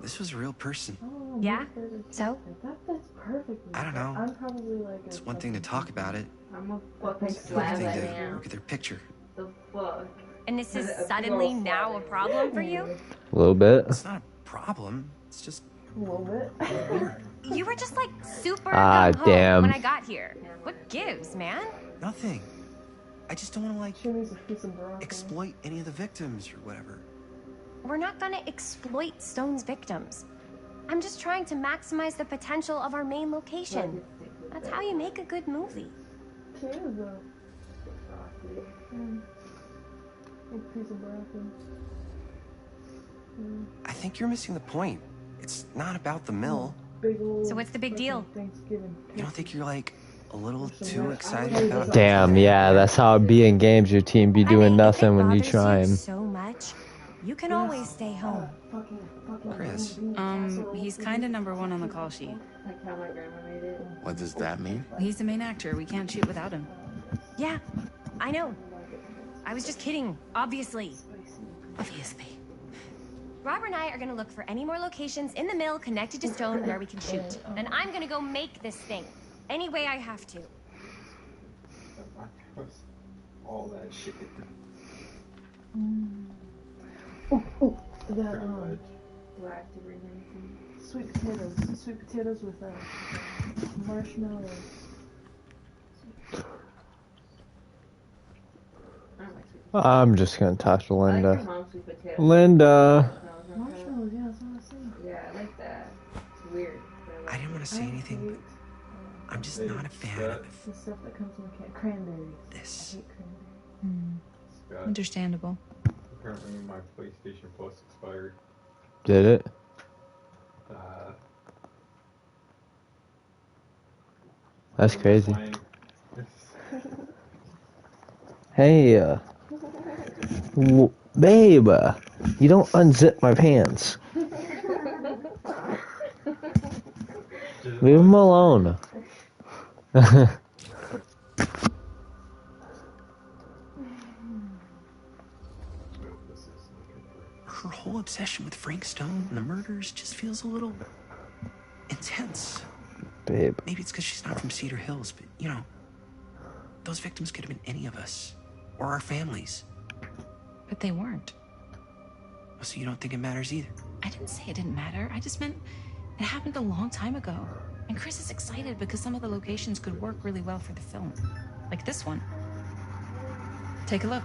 This was a real person.
Oh,
Yeah? So?
That fits perfectly.
I don't know.
I'm probably like
It's one thing to talk about it,
I'm a fucking
another
slab
thing
right
to
now.
look at their picture.
The fuck?
And this is suddenly now a problem for you?
A little bit.
It's not a problem. It's just
A little bit.
weird.
You were just like super
Ah,
gung-ho
damn.
when I got here. What gives, man?
Nothing. I just don't want to like
She needs a piece of broccoli.
exploit any of the victims or whatever.
We're not gonna exploit Stone's victims. I'm just trying to maximize the potential of our main location. That's how you make a good movie.
She is a broccoli. A piece of broccoli.
I think you're missing the point. It's not about the mill.
Big old
So what's the big deal?
Thanksgiving.
You don't think you're like a little too excited about.
Damn, yeah, that's how it be in games. Your team be doing nothing when you trying.
So much. You can always stay home.
Chris.
He's kind of number one on the call sheet.
Like how my grandma made it.
What does that mean?
He's the main actor. We can't shoot without him.
Yeah, I know. I was just kidding, obviously.
Obviously.
Robert and I are gonna look for any more locations in the mill connected to stone where we can shoot. And I'm gonna go make this thing. Any way I have to.
All that shit.
The sweet potatoes with marshmallows.
I'm just gonna talk to Linda. Linda.
Marshmallows, yeah, that's what I was saying.
Yeah, I like that. It's weird.
I didn't want to say anything, but I'm just not a fan of
The stuff that comes in cranberries.
this.
I hate cranberries.
Understandable.
Apparently my PlayStation Plus expired.
Did it? That's crazy. Hey, babe, you don't unzip my pants. Leave them alone.
Her whole obsession with Frank Stone and the murders just feels a little intense.
Babe.
Maybe it's because she's not from Cedar Hills, but you know, those victims could have been any of us or our families.
But they weren't.
So you don't think it matters either?
I didn't say it didn't matter. I just meant it happened a long time ago. And Chris is excited because some of the locations could work really well for the film. Like this one. Take a look.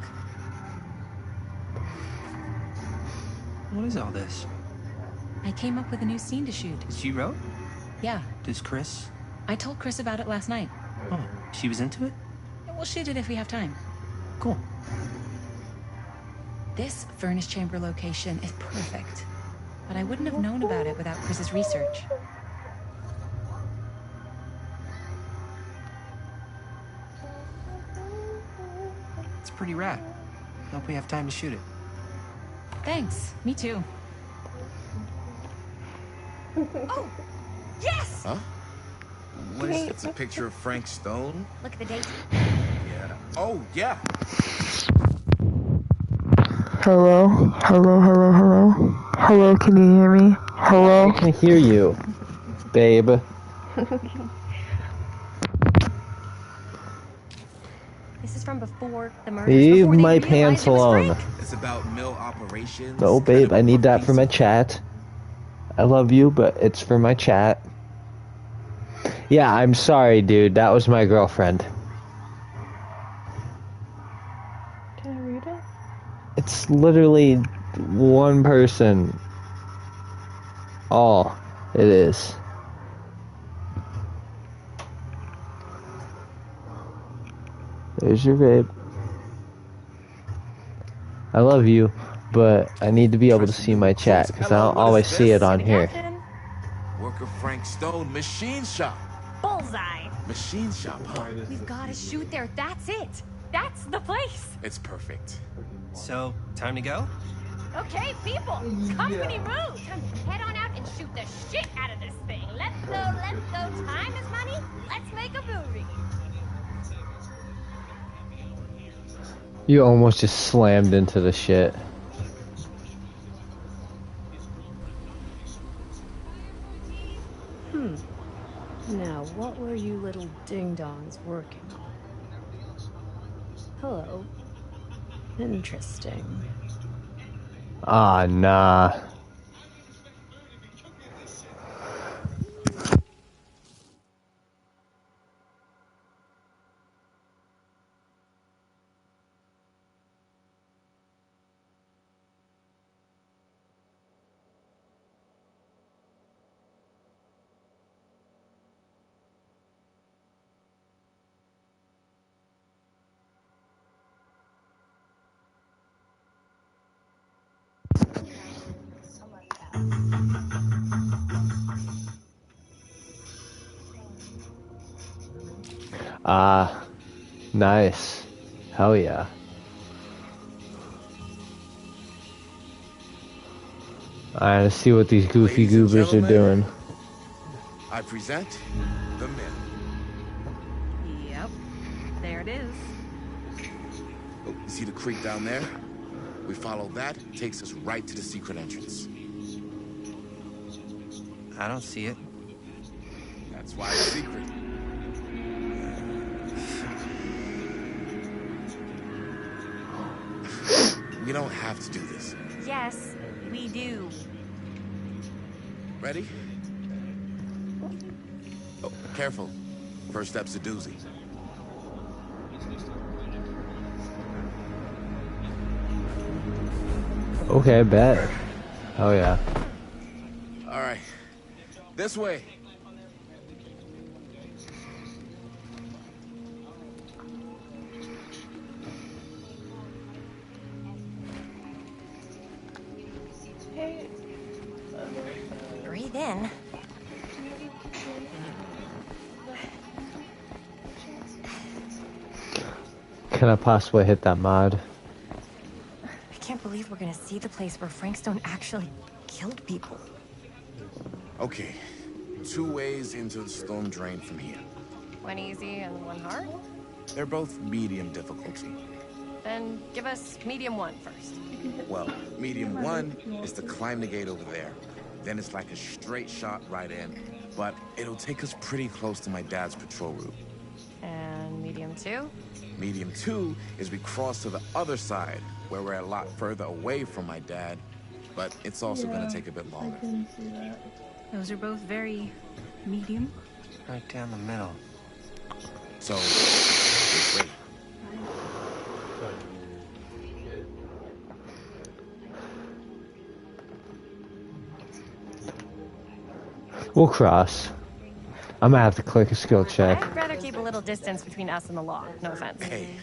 What is all this?
I came up with a new scene to shoot.
She wrote?
Yeah.
Does Chris?
I told Chris about it last night.
Oh, she was into it?
We'll shoot it if we have time.
Cool.
This furnace chamber location is perfect. But I wouldn't have known about it without Chris's research.
It's pretty rad. Hope we have time to shoot it.
Thanks. Me too.
Oh, yes!
Huh? What is it? It's a picture of Frank Stone?
Look at the date.
Yeah. Oh, yeah.
Hello? Hello, hello, hello? Hello, can you hear me? Hello?
I can hear you, babe.
This is from before the murders.
Leave
before they
my
realized
pants
it was
alone.
Frank.
It's about mill operations.
No, babe, I need that for my chat. I love you, but it's for my chat. Yeah, I'm sorry, dude. That was my girlfriend.
Can I read it?
It's literally one person. All it is. There's your babe. I love you, but I need to be able to see my chat because I don't always see it on here.
Work of Frank Stone, machine shop.
Bullseye.
Machine shop, huh?
We've got to shoot there. That's it. That's the place.
It's perfect.
So, time to go?
Okay, people, company move. Time to head on out and shoot the shit out of this thing. Let's go. Time is money. Let's make a movie.
You almost just slammed into the shit.
Now, what were you little ding-dongs working on? Hello. Interesting.
Ah, nah. Ah, nice. Hell yeah. Alright, let's see what these goofy goobers are doing.
I present the Mill.
Yep. There it is.
Oh, you see the creek down there? We follow that, it takes us right to the secret entrance.
I don't see it.
That's why it's secret. We don't have to do this.
Yes, we do.
Ready? Oh, careful. First step's a doozy.
Okay, bet. Oh yeah.
All right. This way.
Breathe in.
Can I possibly hit that mod?
I can't believe we're gonna see the place where Frank Stone actually killed people.
Okay. 2 ways into the storm drain from here.
One easy and one hard?
They're both medium difficulty.
Then give us medium one first.
Well, medium 1 is to climb the gate over there. Then it's like a straight shot right in, but it'll take us pretty close to my dad's patrol route.
And medium two?
Medium 2 is we cross to the other side, where we're a lot further away from my dad, but it's also gonna take a bit longer.
Those are both very medium.
Right down the middle.
So, this way.
We'll cross. I'm gonna have to click a skill check.
I'd rather keep a little distance between us and the law. No offense.
Hey,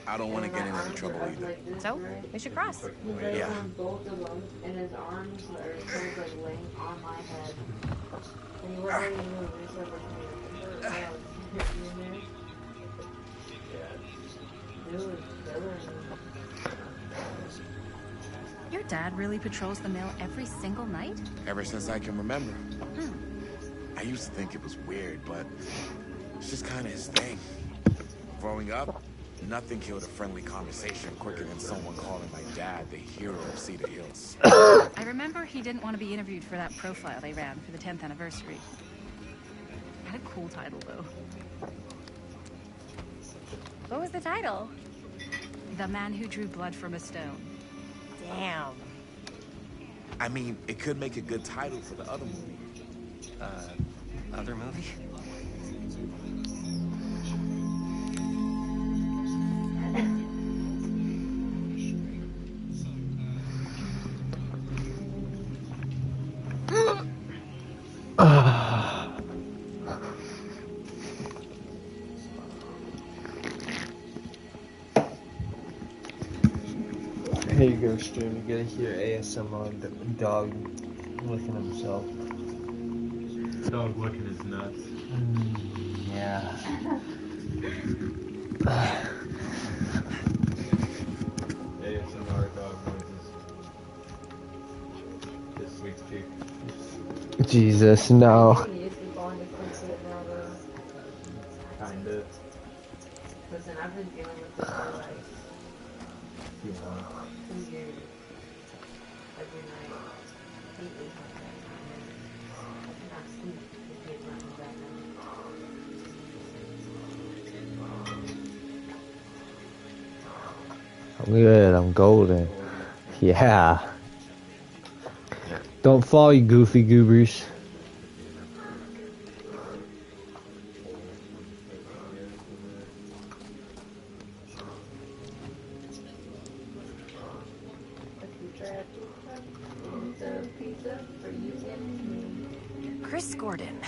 I don't want to get into any trouble either.
So, we should cross.
Yeah.
Both of them, and his arms are sort of like laying on my head. And he wasn't even moving, he sort of like hit me in there. Dude, killing me.
Your dad really patrols the mill every single night?
Ever since I can remember. I used to think it was weird, but it's just kind of his thing. Growing up, nothing killed a friendly conversation quicker than someone calling my dad the hero of Cedar Hills.
I remember he didn't want to be interviewed for that profile they ran for the 10th anniversary. Had a cool title, though.
What was the title?
The Man Who Drew Blood from a Stone.
Damn.
I mean, it could make a good title for the other movie.
Other movie?
Here you go, stream. You gotta hear ASMR dog licking himself.
Dog licking his nuts.
Yeah.
ASMR dog noises. This week's peak.
Jesus, no.
Kinda.
Listen, I've been dealing with this for like 2 years. Every night. He ate my bed. I cannot sleep if he brought me back
I'm good. I'm golden. Yeah. Don't fall, you goofy goobers.
Chris Gordon.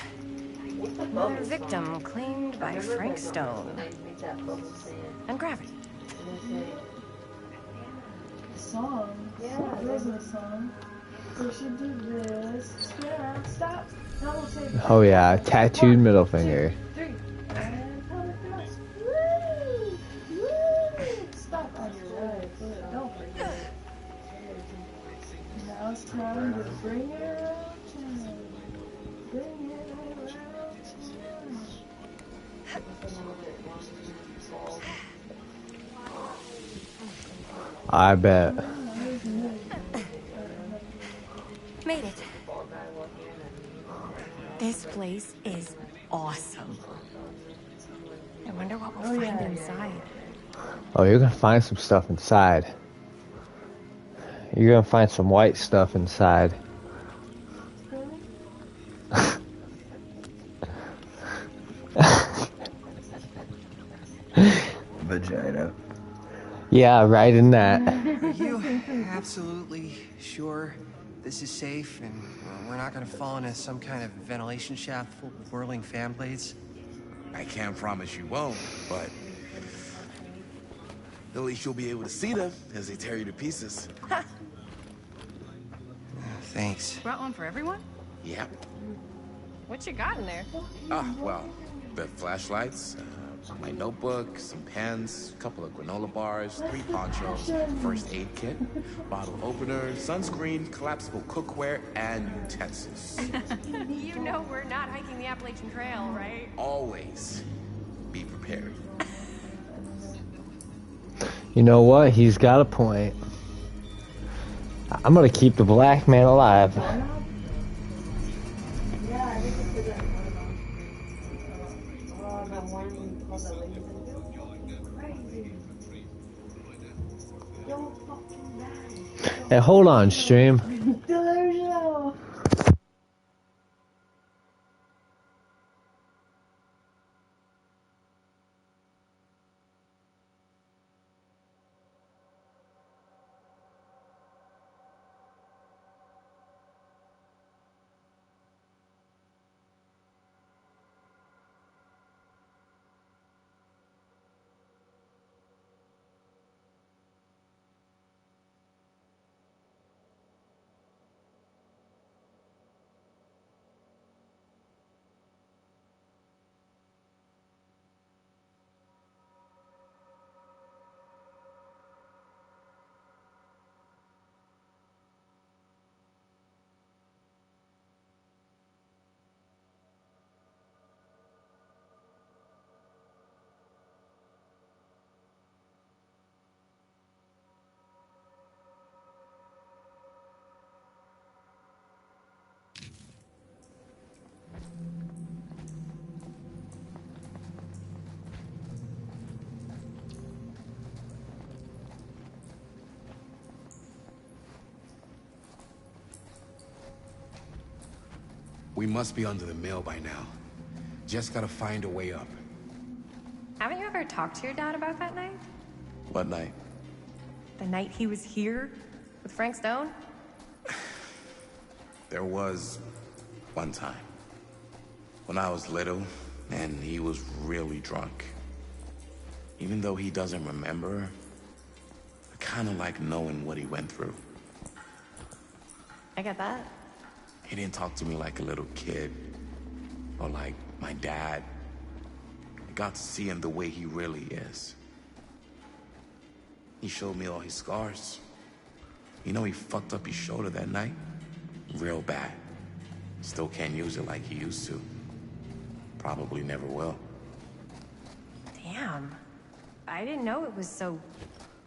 Another victim claimed by Frank Stone. And Gravity.
Song? Yeah, there's a song. We should do this. Spin around, stop. Now we'll say
Oh yeah, tattooed middle finger.
3. And count it fast. Bring it around town. Bring it around town.
I bet.
Made it. This place is awesome. I wonder what we'll find inside.
Oh, you're gonna find some stuff inside. You're gonna find some white stuff inside.
Vagina.
Yeah, right in that.
Are you absolutely sure this is safe and we're not gonna fall into some kind of ventilation shaft full of whirling fan blades?
I can't promise you won't, but at least you'll be able to see them as they tear you to pieces.
Thanks.
Brought one for everyone?
Yep.
What you got in there?
Well, the flashlights, my notebook, some pens, a couple of granola bars, 3 ponchos, first aid kit, bottle opener, sunscreen, collapsible cookware, and utensils.
You know we're not hiking the Appalachian Trail, right?
Always be prepared.
You know what? He's got a point. I'm gonna keep the black man alive. Hey, hold on, stream.
We must be under the mill by now. Just gotta find a way up.
Haven't you ever talked to your dad about that night?
What night?
The night he was here with Frank Stone?
There was one time. When I was little, and he was really drunk. Even though he doesn't remember, I kinda like knowing what he went through.
I get that.
He didn't talk to me like a little kid, or like my dad. I got to see him the way he really is. He showed me all his scars. You know he fucked up his shoulder that night? Real bad. Still can't use it like he used to. Probably never will.
Damn. I didn't know it was so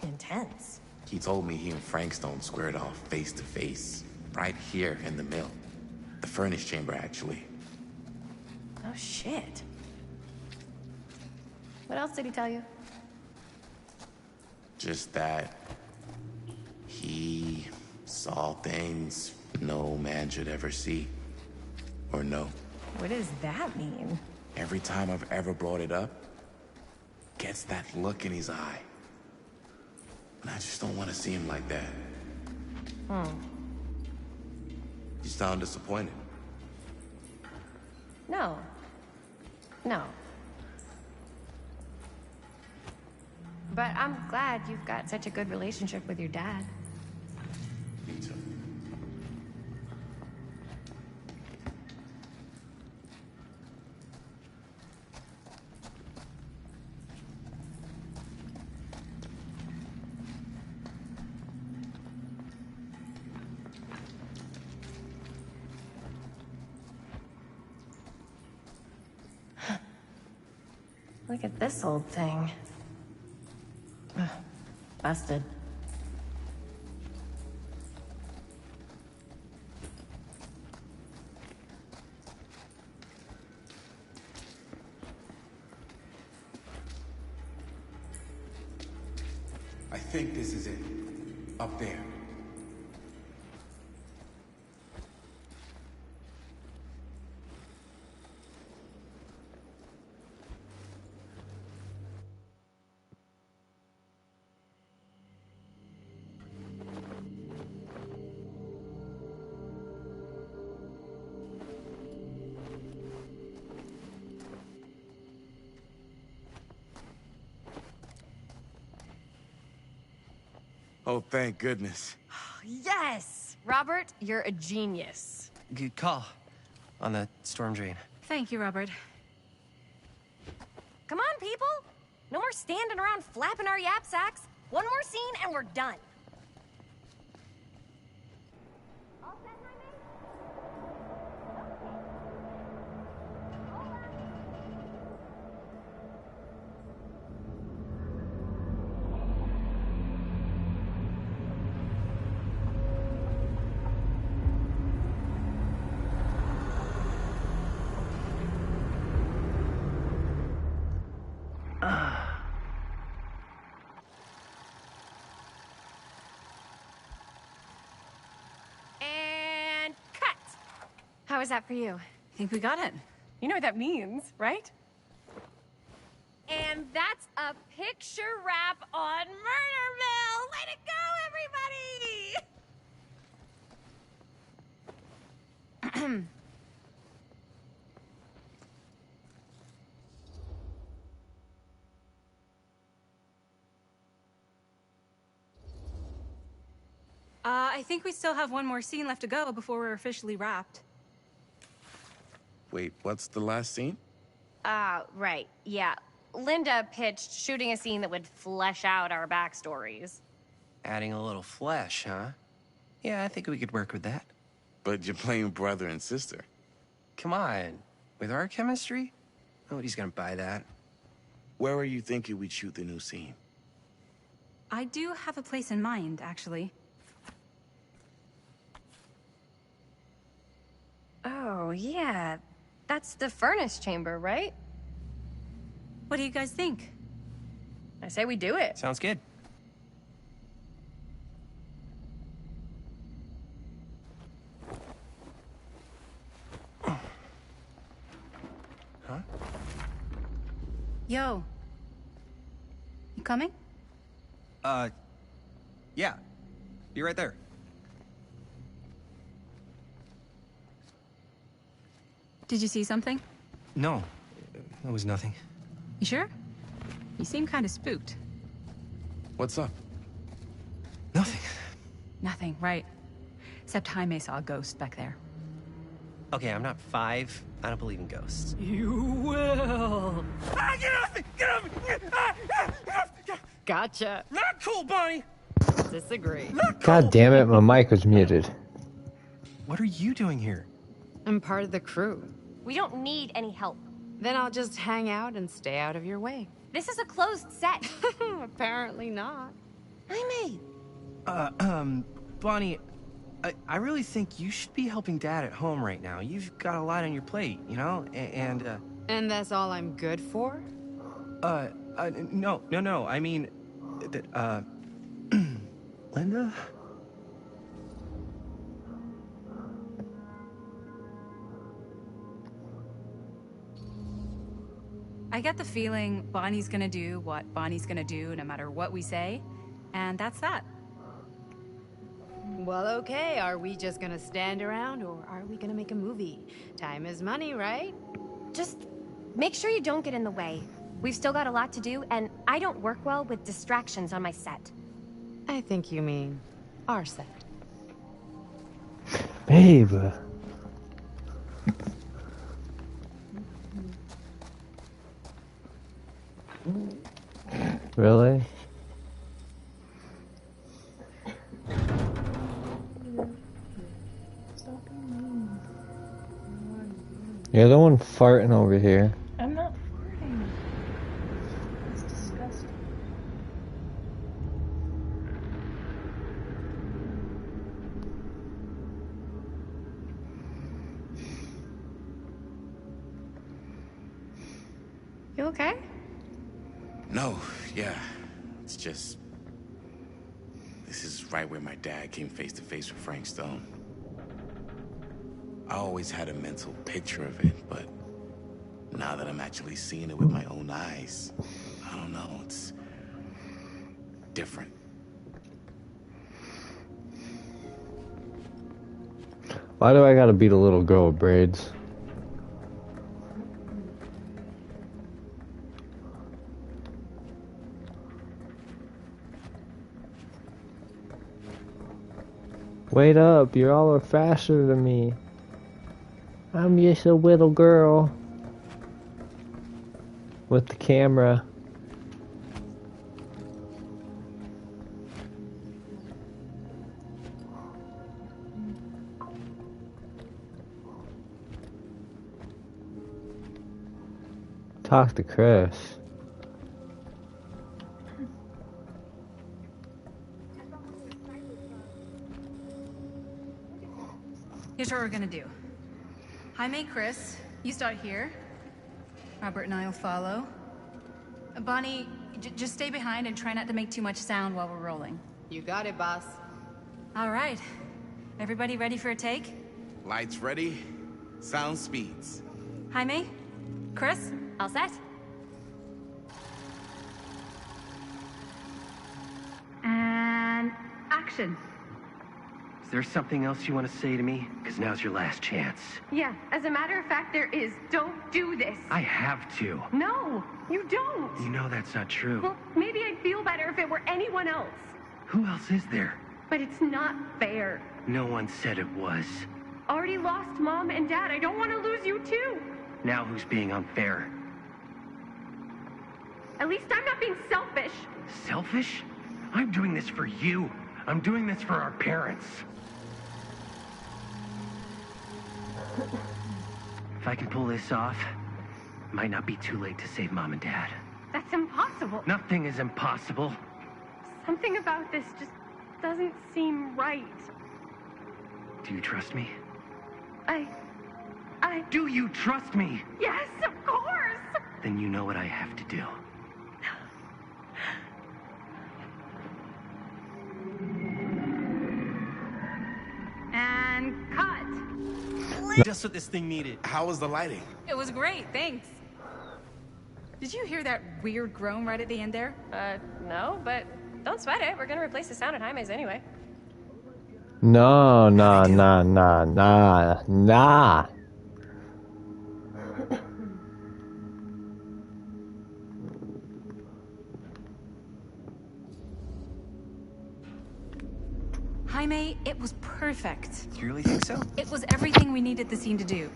intense.
He told me he and Frank Stone squared off face to face, right here in the mill. The furnace chamber, actually.
Oh, shit. What else did he tell you?
Just that he saw things no man should ever see or know.
What does that mean?
Every time I've ever brought it up, gets that look in his eye. And I just don't want to see him like that. You sound disappointed.
No. No. But I'm glad you've got such a good relationship with your dad.
Me too.
Look at this old thing. Ugh, busted.
I think this is it. Up there. Oh, thank goodness.
Yes! Robert, you're a genius.
Good call on the storm drain.
Thank you, Robert.
Come on, people! No more standing around flapping our yap sacks. One more scene and we're done. How was that for you?
I think we got it.
You know what that means, right? And that's a picture wrap on Murderville! Way to go, everybody!
I think we still have one more scene left to go before we're officially wrapped.
Wait, what's the last scene?
Right, yeah. Linda pitched shooting a scene that would flesh out our backstories.
Adding a little flesh, huh? Yeah, I think we could work with that.
But you're playing brother and sister.
Come on. With our chemistry? Nobody's gonna buy that.
Where are you thinking we'd shoot the new scene?
I do have a place in mind, actually.
Oh, yeah. That's the furnace chamber, right?
What do you guys think?
I say we do it.
Sounds good. Huh?
Yo. You coming?
Yeah. Be right there.
Did you see something?
No. It was nothing.
You sure? You seem kind of spooked.
What's up?
Nothing.
Nothing, right. Except Jaime saw a ghost back there.
Okay, I'm not 5. I don't believe in ghosts.
You will.
Ah, get off me! Get off me!
Gotcha.
Not cool, Bonnie!
Disagree.
God damn it, my mic was muted.
What are you doing here?
I'm part of the crew.
We don't need any help.
Then I'll just hang out and stay out of your way.
This is a closed set.
Apparently not.
Jaime!
Bonnie, I really think you should be helping Dad at home right now. You've got a lot on your plate, you know?
And that's all I'm good for?
No. I mean, Linda?
I get the feeling Bonnie's gonna do what Bonnie's gonna do no matter what we say, and that's that.
Well, okay, are we just gonna stand around or are we gonna make a movie? Time is money, right?
Just make sure you don't get in the way. We've still got a lot to do, and I don't work well with distractions on my set.
I think you mean our set.
Babe. Really? You're the one farting over here.
I'm not farting.
You okay?
No, yeah. It's just... This is right where my dad came face to face with Frank Stone. I always had a mental picture of it, but now that I'm actually seeing it with my own eyes, I don't know, it's different.
Why do I gotta beat a little girl with braids? Wait up, you all are faster than me. I'm just a little girl. With the camera. Talk to Chris.
Here's what we're gonna do. Jaime, Chris, you start here. Robert and I will follow. Bonnie, just stay behind and try not to make too much sound while we're rolling.
You got it, boss.
All right. Everybody ready for a take?
Lights ready, sound speeds.
Jaime? Chris? All set? And action.
Is there something else you want to say to me? Because now's your last chance.
Yeah, as a matter of fact, there is. Don't do this.
I have to.
No, you don't.
You know that's not true.
Well, maybe I'd feel better if it were anyone else.
Who else is there?
But it's not fair.
No one said it was.
Already lost Mom and Dad. I don't want to lose you too.
Now who's being unfair?
At least I'm not being selfish.
Selfish? I'm doing this for you. I'm doing this for our parents. If I can pull this off, it might not be too late to save Mom and Dad.
That's impossible.
Nothing is impossible.
Something about this just doesn't seem right.
Do you trust me?
I...
Do you trust me?
Yes, of course!
Then you know what I have to do.
And cut.
Just what this thing needed.
How was the lighting?
It was great, thanks. Did you hear that weird groan right at the end there?
No, but don't sweat it. We're gonna replace the sound at Jaime's anyway.
No, nah.
Jaime, it was perfect.
Do you really think so?
It was everything we needed the scene to do.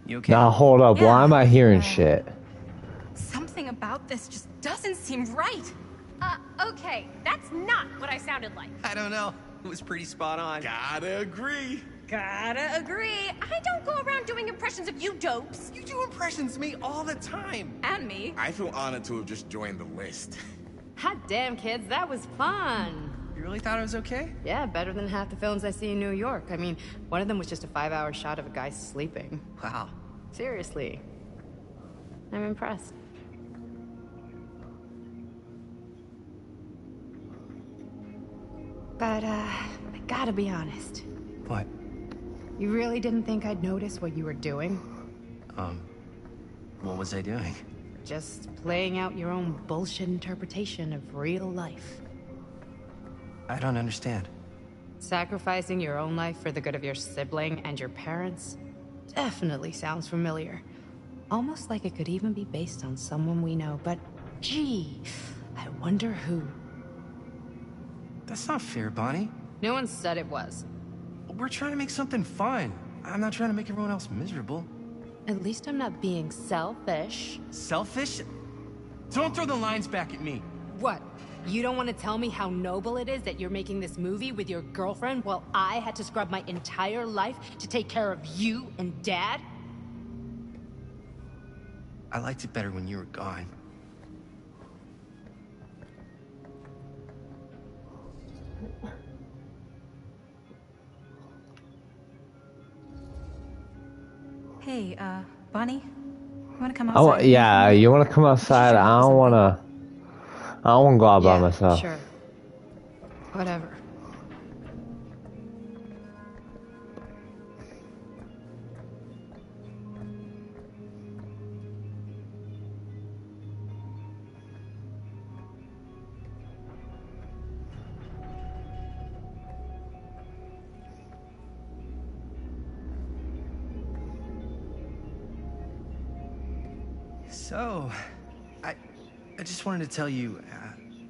You okay?
Now hold up, why am I hearing shit?
Something about this just doesn't seem right.
Okay, that's not what I sounded like.
I don't know. It was pretty spot on.
Gotta agree.
Gotta agree. I don't go around doing impressions of you dopes.
You do impressions of me all the time.
And me.
I feel honored to have just joined the list.
Hot damn, kids, that was fun.
You really thought it was okay?
Yeah, better than half the films I see in New York. I mean, one of them was just a 5-hour shot of a guy sleeping.
Wow.
Seriously. I'm impressed. But, I gotta be honest.
What?
You really didn't think I'd notice what you were doing?
What was I doing?
Just playing out your own bullshit interpretation of real life.
I don't understand.
Sacrificing your own life for the good of your sibling and your parents definitely sounds familiar. Almost like it could even be based on someone we know, but gee, I wonder who.
That's not fair, Bonnie.
No one said it was.
We're trying to make something fun. I'm not trying to make everyone else miserable.
At least I'm not being selfish.
Selfish? Don't throw the lines back at me.
What? You don't want to tell me how noble it is that you're making this movie with your girlfriend while I had to scrub my entire life to take care of you and Dad?
I liked it better when you were gone.
Bonnie, you wanna come outside?
Yeah, you wanna come outside? I don't wanna go out by myself.
Sure. Whatever.
So, I just wanted to tell you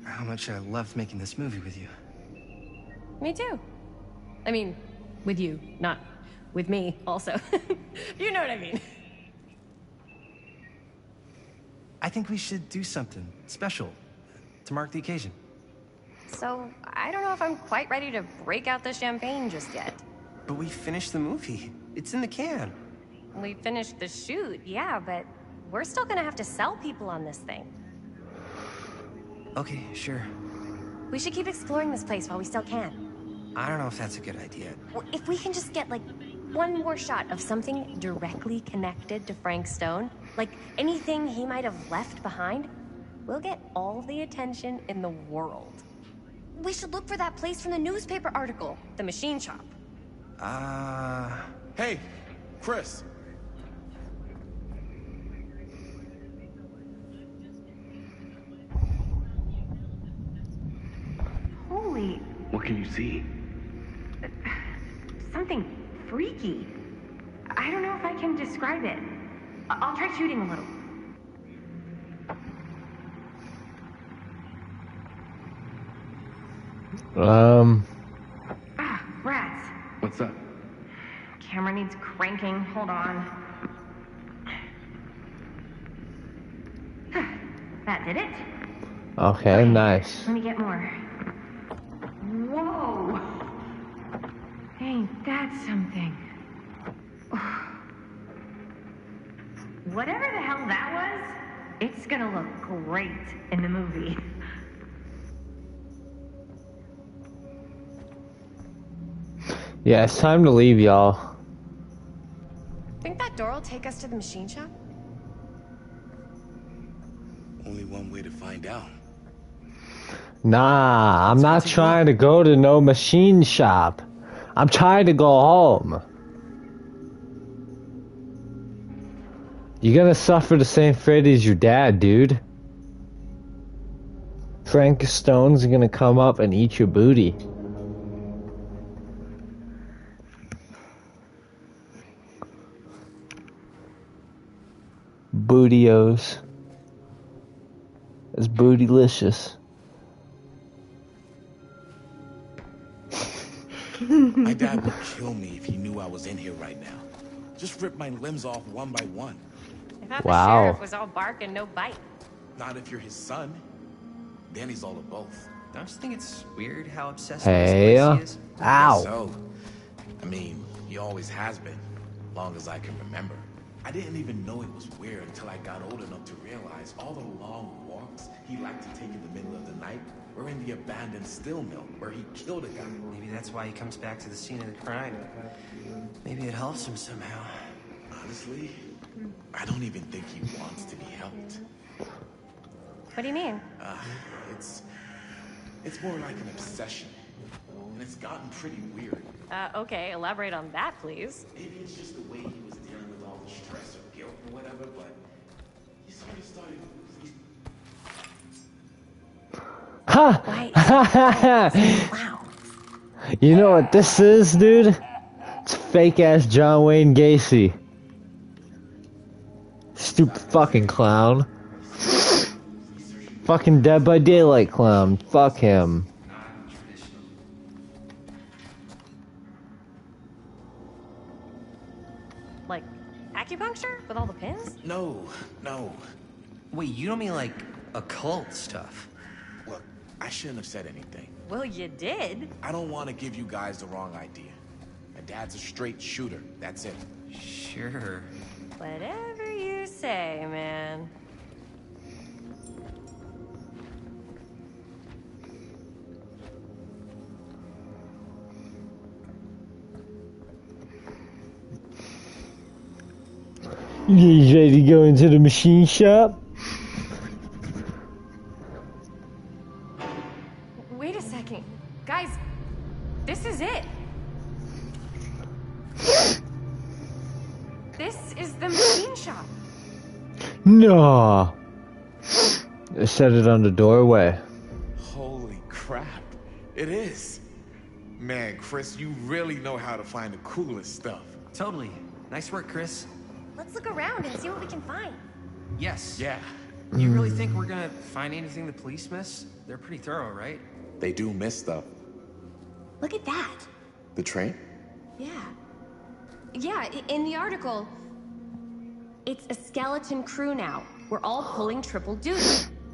how much I loved making this movie with you.
Me too. I mean, with you, not with me, also. You know what I mean.
I think we should do something special to mark the occasion.
So, I don't know if I'm quite ready to break out the champagne just yet.
But we finished the movie. It's in the can.
We finished the shoot, yeah, but we're still gonna have to sell people on this thing.
Okay, sure.
We should keep exploring this place while we still can.
I don't know if that's a good idea.
If we can just get, like, one more shot of something directly connected to Frank Stone, like anything he might have left behind, we'll get all the attention in the world. We should look for that place from the newspaper article, the machine shop.
Hey, Chris.
Holy...
What can you see?
something freaky. I don't know if I can describe it. I'll try shooting a little. Rats.
What's up?
Camera needs cranking. Hold on. That did it.
Okay, nice.
Let me get more. Whoa! Ain't that something? Whatever the hell that was, it's gonna look great in the movie.
Yeah, it's time to leave, y'all.
Think that door will take us to the machine shop?
Only one way to find out.
Nah, I'm not trying to go to no machine shop. I'm trying to go home. You're gonna suffer the same fate as your dad, dude. Frank Stone's gonna come up and eat your booty. Bootios. It's bootylicious.
My dad would kill me if he knew I was in here right now. Just rip my limbs off one by one.
I thought the sheriff was all bark and no bite.
Not if you're his son. Danny's all of both.
Don't you think it's weird how obsessed
Hey,
with this place he is?
ow.
So, I mean, he always has been, long as I can remember. I didn't even know it was weird until I got old enough to realize all the long walks he liked to take in the middle of the night were in the abandoned steel mill where he killed a guy.
Maybe that's why he comes back to the scene of the crime. Maybe it helps him somehow.
Honestly, I don't even think he wants to be helped.
What do you mean?
It's more like an obsession. And it's gotten pretty weird.
Okay, elaborate on that, please.
Maybe it's just the way he was dealing with all the stress or guilt or whatever, but he sort of started...
Ha! You know what this is, dude? It's fake ass John Wayne Gacy. Stupid fucking clown. Fucking Dead by Daylight clown. Fuck him.
Like, acupuncture? With all the pins?
No.
Wait, you don't mean like occult stuff?
Look, I shouldn't have said anything.
Well, you did.
I don't want to give you guys the wrong idea. My dad's a straight shooter. That's it.
Sure.
Whatever you say, man.
You guys ready to go into the machine shop?
Wait a second. Guys, this is it. This is the machine shop.
No. They set it on the doorway.
Holy crap. It is. Man, Chris, you really know how to find the coolest stuff.
Totally. Nice work, Chris.
Let's look around and see what we can find.
Yes.
Yeah.
You really think we're gonna find anything the police miss? They're pretty thorough, right?
They do miss stuff.
Look at that.
The train?
Yeah. Yeah, in the article, it's a skeleton crew now. We're all pulling triple duty.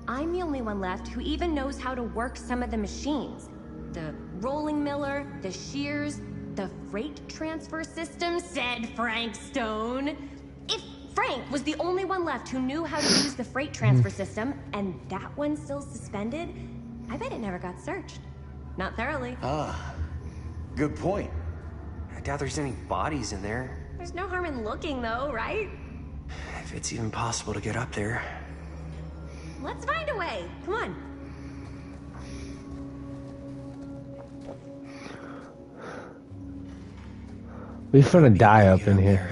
I'm the only one left who even knows how to work some of the machines. The rolling miller, the shears, the freight transfer system, said Frank Stone. If Frank was the only one left who knew how to use the freight transfer system, and that one's still suspended, I bet it never got searched. Not thoroughly.
Ah, good point.
I doubt there's any bodies in there.
There's no harm in looking, though, right?
If it's even possible to get up there.
Let's find a way. Come on.
We finna die up in here.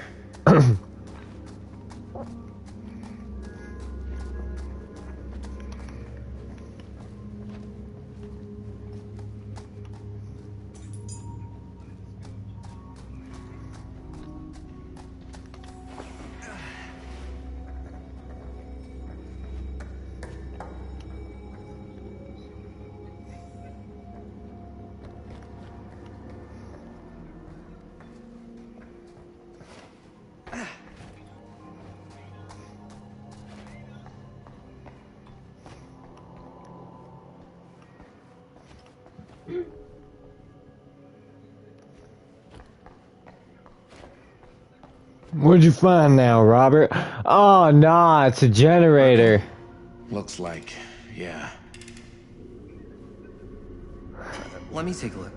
What'd you find now, Robert? Oh, nah, it's a generator.
Looks like, yeah.
Let me take a look.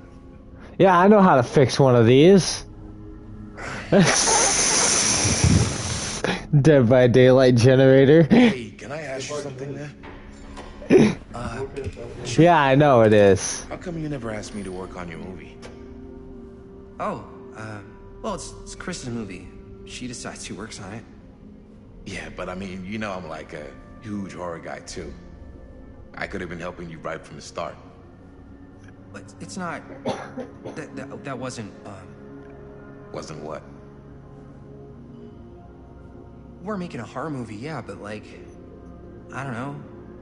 Yeah, I know how to fix one of these. Dead by Daylight generator.
Hey, can I ask you something there?
Yeah, I know it is.
How come you never asked me to work on your movie?
Oh, well, it's Chris's movie. She decides who works on it.
Yeah, but I mean, you know I'm like a huge horror guy too. I could have been helping you right from the start.
But it's not... That wasn't,
Wasn't what?
We're making a horror movie, yeah, but like... I don't know.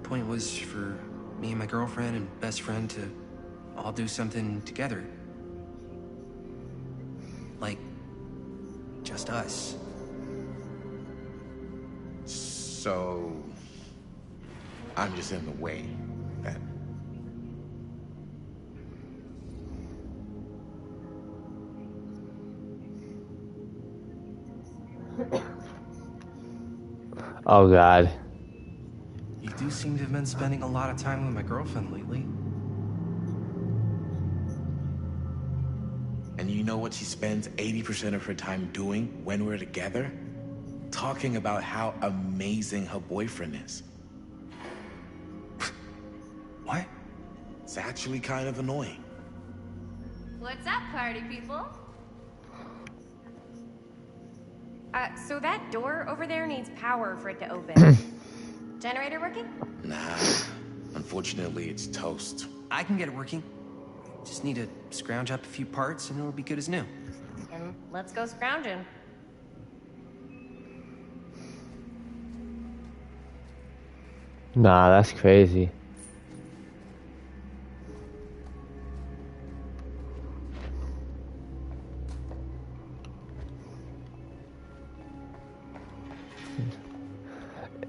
Point was for me and my girlfriend and best friend to all do something together. Like... just us.
So... I'm just in the way, then.
Oh, God.
You do seem to have been spending a lot of time with my girlfriend lately.
And you know what she spends 80% of her time doing when we're together? Talking about how amazing her boyfriend is.
What?
It's actually kind of annoying.
What's up, party people? So that door over there needs power for it to open. Generator working?
Nah, unfortunately it's toast.
I can get it working. Just need to scrounge up a few parts and it'll be good as new.
And let's go scrounging.
Nah, that's crazy.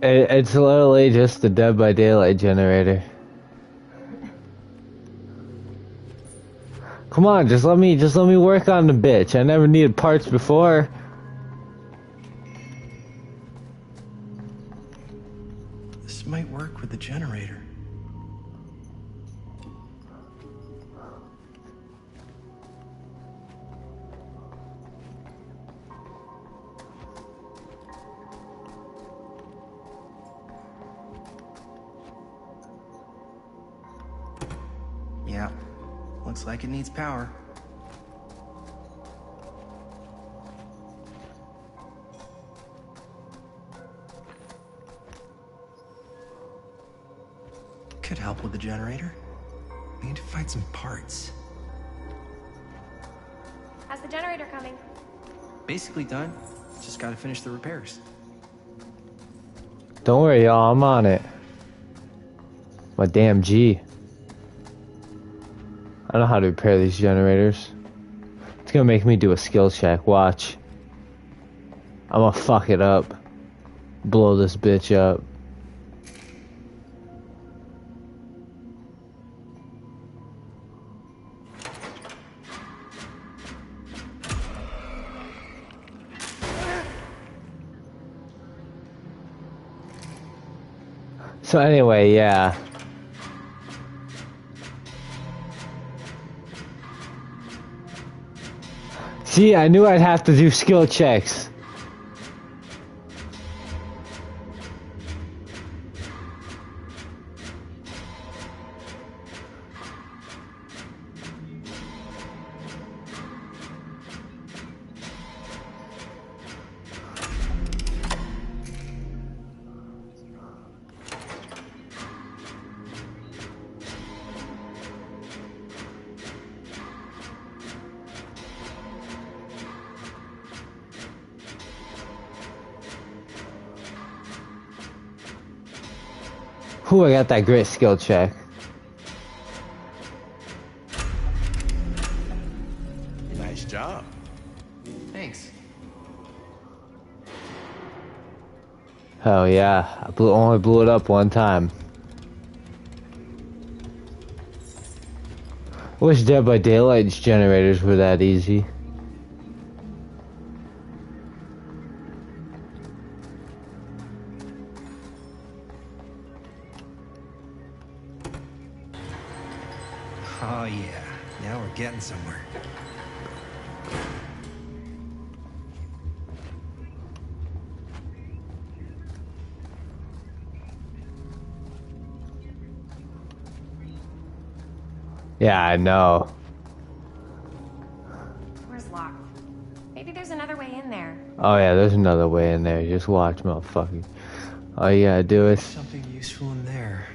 It's literally just the Dead by Daylight generator. Come on, just let me work on the bitch. I never needed parts before.
This might work with the generator.
Looks like it needs power. Could help with the generator. We need to find some parts.
How's the generator coming?
Basically done. Just gotta finish the repairs.
Don't worry, y'all. I'm on it. My damn G. I know how to repair these generators. It's gonna make me do a skill check. Watch. I'm gonna fuck it up. Blow this bitch up. So anyway, yeah. See, I knew I'd have to do skill checks. Ooh, I got that great skill check.
Nice job.
Thanks.
Hell yeah, I only blew it up one time. I wish Dead by Daylight's generators were that easy.
Oh yeah, now we're getting somewhere.
Yeah, I know.
Where's locked? Maybe there's another way in there.
Oh yeah, there's another way in there. Just watch, motherfucker. All you gotta do is...
Something useful in there.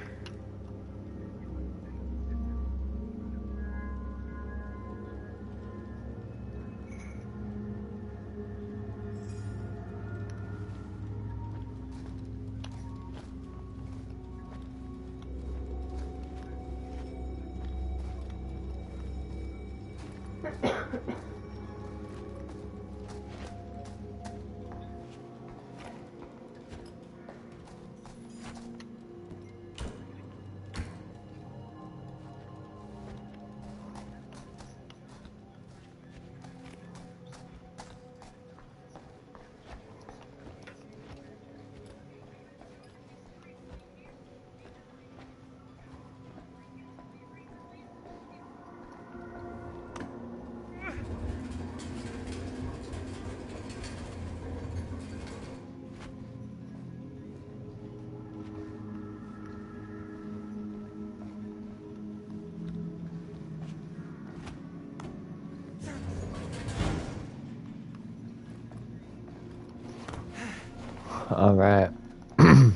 All right.
Yeah.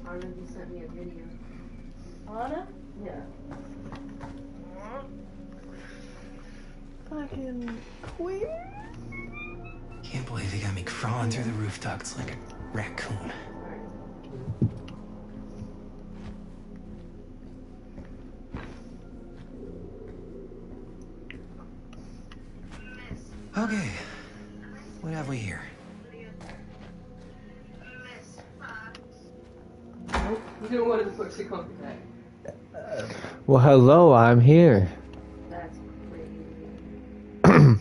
Arna just sent me a video. Anna? Yeah. Fucking queen.
Can't believe they got me crawling through the roof ducts like a raccoon. Okay, what have we here?
Nope. You don't want to put your coffee back.
Well, hello, I'm here.
That's crazy.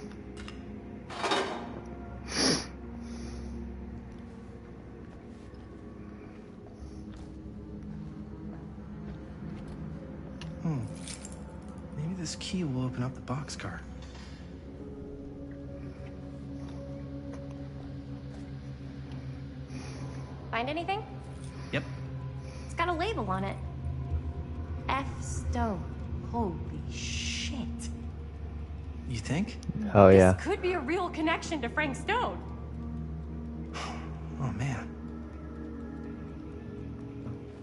Maybe this key will open up the boxcar.
find anything?
Yep.
It's got a label on it. F. Stone. Holy shit.
You think?
Oh yeah.
This could be a real connection to Frank Stone.
Oh man.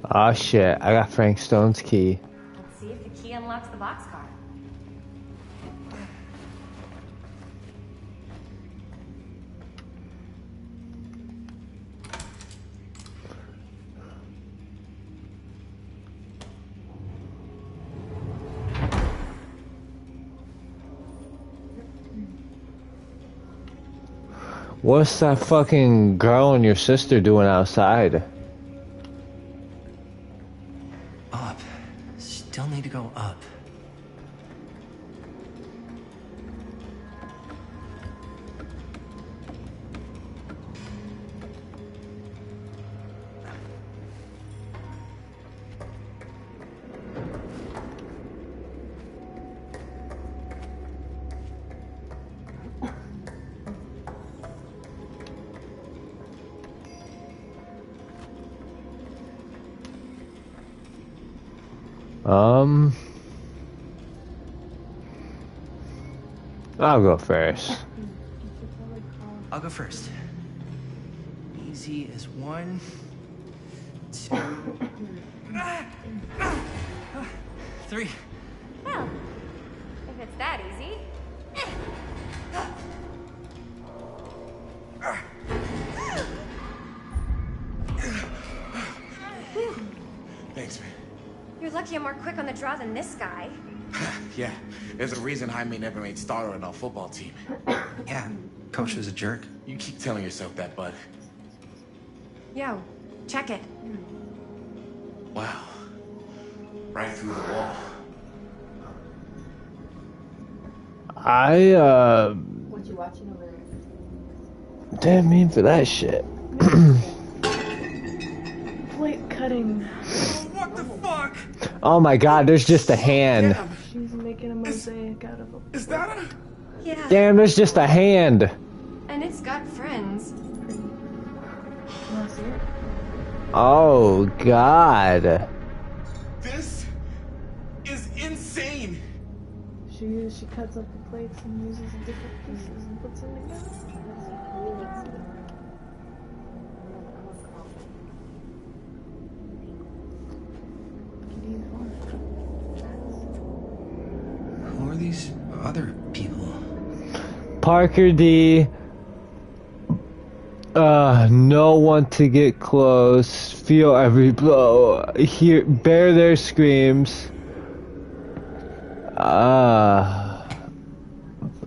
Oh shit, I got Frank Stone's key.
Let's see if the key unlocks the boxcar.
What's that fucking girl and your sister doing outside?
Up. Still need to go up.
I'll go first.
I'll go first. Easy as 1, 2, 3.
Well, if it's that easy.
Thanks, man.
You're lucky I'm more quick on the draw than this guy.
Yeah, there's a reason Jaime never made starter on our football team.
Yeah, coach was a jerk.
You keep telling yourself that, bud.
Yo, check it.
Wow. Right through the wall.
What you watching over there?
Didn't mean for that shit.
Plate cutting.
What the fuck?
Oh my god, there's just a hand.
She's making a mosaic out of a...
Is that a...
Yeah.
Damn, there's just a hand.
And it's got friends.
Oh god.
This is insane.
She cuts up the plates and uses different pieces and puts them together.
Who are these other people?
Parker D. Know one to get close. Feel every blow. Bear their screams. I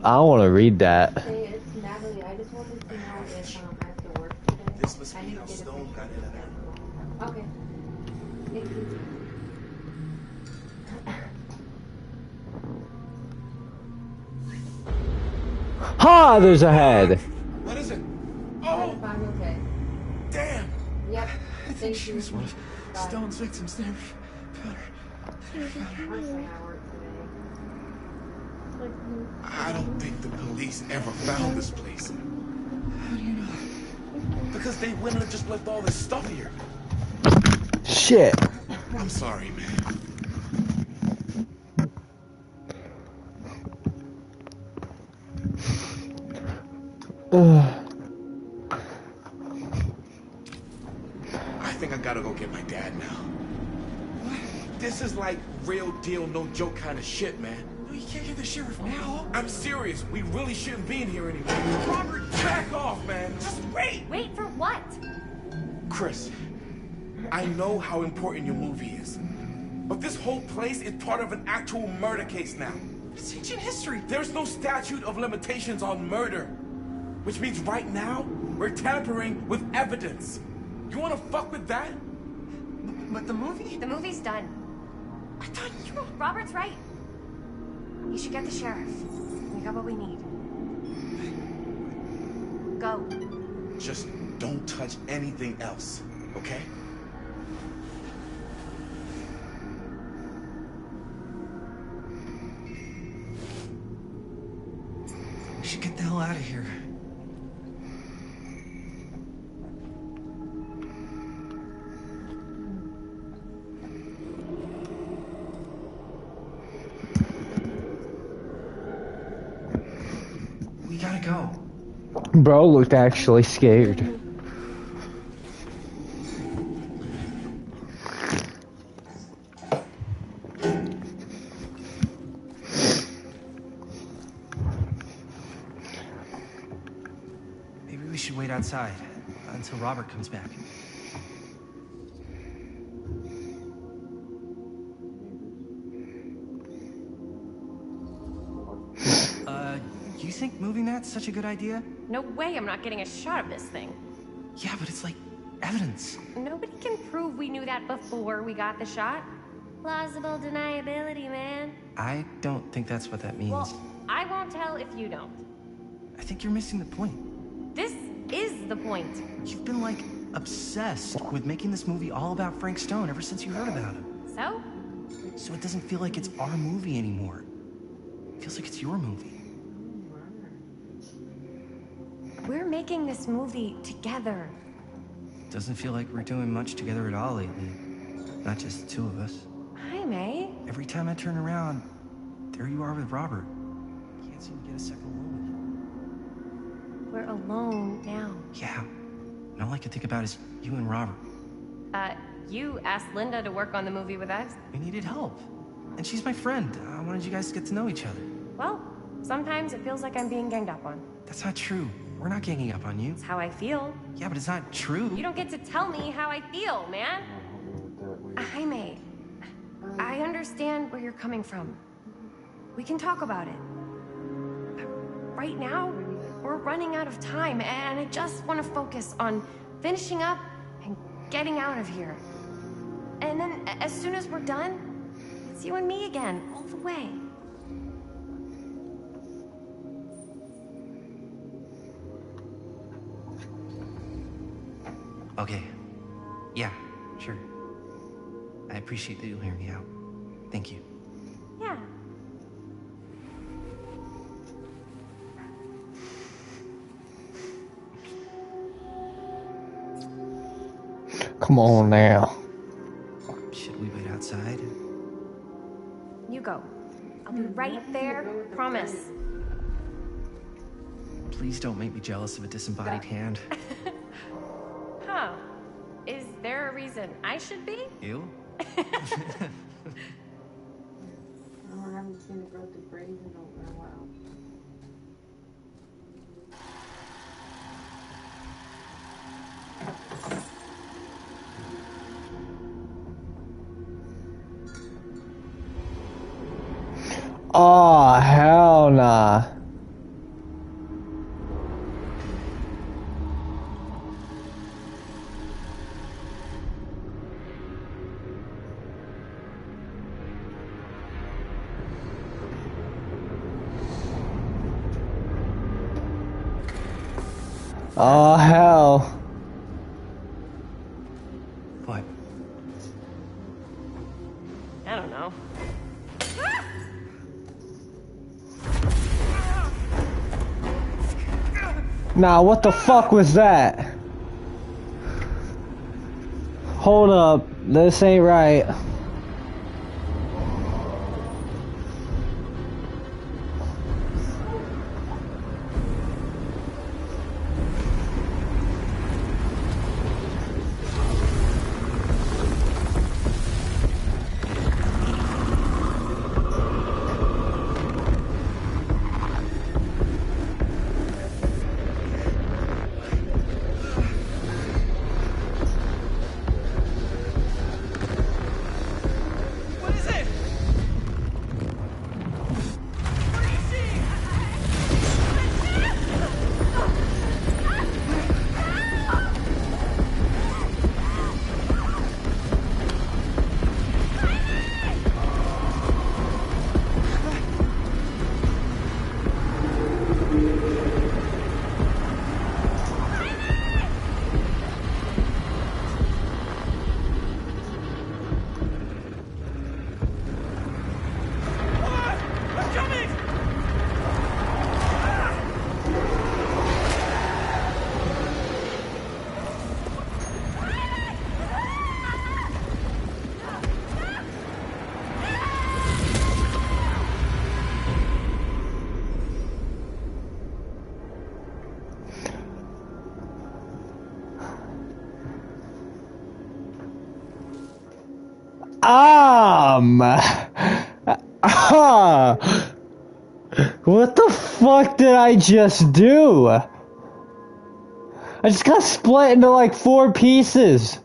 don't want to read that.
Hey, it's Natalie. I just wanted to know if I have to work today.
This must be how Stone got in there.
Okay. Thank you.
Ha! There's a head.
What is it? Oh!
I'm okay.
Damn!
Yep.
I think she was one of Stone's victims. Damn. I don't think the police ever found this place. How do you know? Because they wouldn't have just left all this stuff here.
Shit.
I'm sorry, man. I think I gotta go get my dad now. What? This is like real deal, no joke kind of shit, man.
No, you can't get the sheriff now.
I'm serious. We really shouldn't be in here anymore. Robert, back off, man. Just wait.
Wait for what?
Chris, I know how important your movie is. But this whole place is part of an actual murder case now.
It's ancient history.
There's no statute of limitations on murder. Which means right now, we're tampering with evidence. You wanna fuck with that?
But the movie?
The movie's done.
I thought you were...
Robert's right. You should get the sheriff. We got what we need. Go.
Just don't touch anything else, okay?
We should get the hell out of here. gotta go.
Bro looked actually scared.
Maybe we should wait outside until Robert comes back. You think moving that's such a good idea?
No way I'm not getting a shot of this thing.
Yeah, but it's like evidence.
Nobody can prove we knew that before we got the shot. Plausible deniability, man.
I don't think that's what that means.
Well, I won't tell if you don't.
I think you're missing the point.
This is the point.
You've been, like, obsessed with making this movie all about Frank Stone ever since you heard about him.
So?
So it doesn't feel like it's our movie anymore. It feels like it's your movie.
We're making this movie together.
Doesn't feel like we're doing much together at all lately. Not just the two of us.
Hi, May.
Every time I turn around, there you are with Robert. Can't seem to get a second alone with you.
We're alone now.
Yeah. And all I can think about is you and Robert.
You asked Linda to work on the movie with us.
We needed help. And she's my friend. I wanted you guys to get to know each other.
Well, sometimes it feels like I'm being ganged up on.
That's not true. We're not ganging up on you.
It's how I feel.
Yeah, but it's not true.
You don't get to tell me how I feel, man. Jaime, I understand where you're coming from. We can talk about it. But right now, we're running out of time, and I just want to focus on finishing up and getting out of here. And then, as soon as we're done, it's you and me again, all the way.
Okay. Yeah, sure. I appreciate that you'll hear me out. Thank you.
Yeah.
Come on now.
Should we wait outside?
You go. I'll be right there, promise.
Please don't make me jealous of a disembodied hand.
Huh. Is there a reason I should be?
You?
I haven't seen it go through braids in a while.
Oh, hell nah. Oh, hell.
What?
I don't know.
Nah, what the fuck was that? Hold up, this ain't right. What the fuck did I just do? I just got split into like 4 pieces.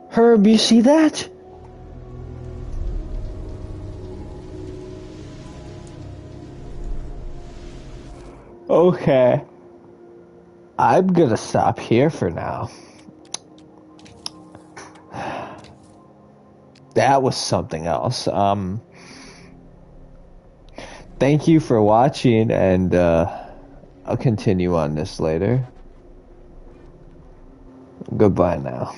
Herb, you see that? Okay. I'm gonna stop here for now. That was something else. Thank you for watching, and I'll continue on this later. Goodbye now.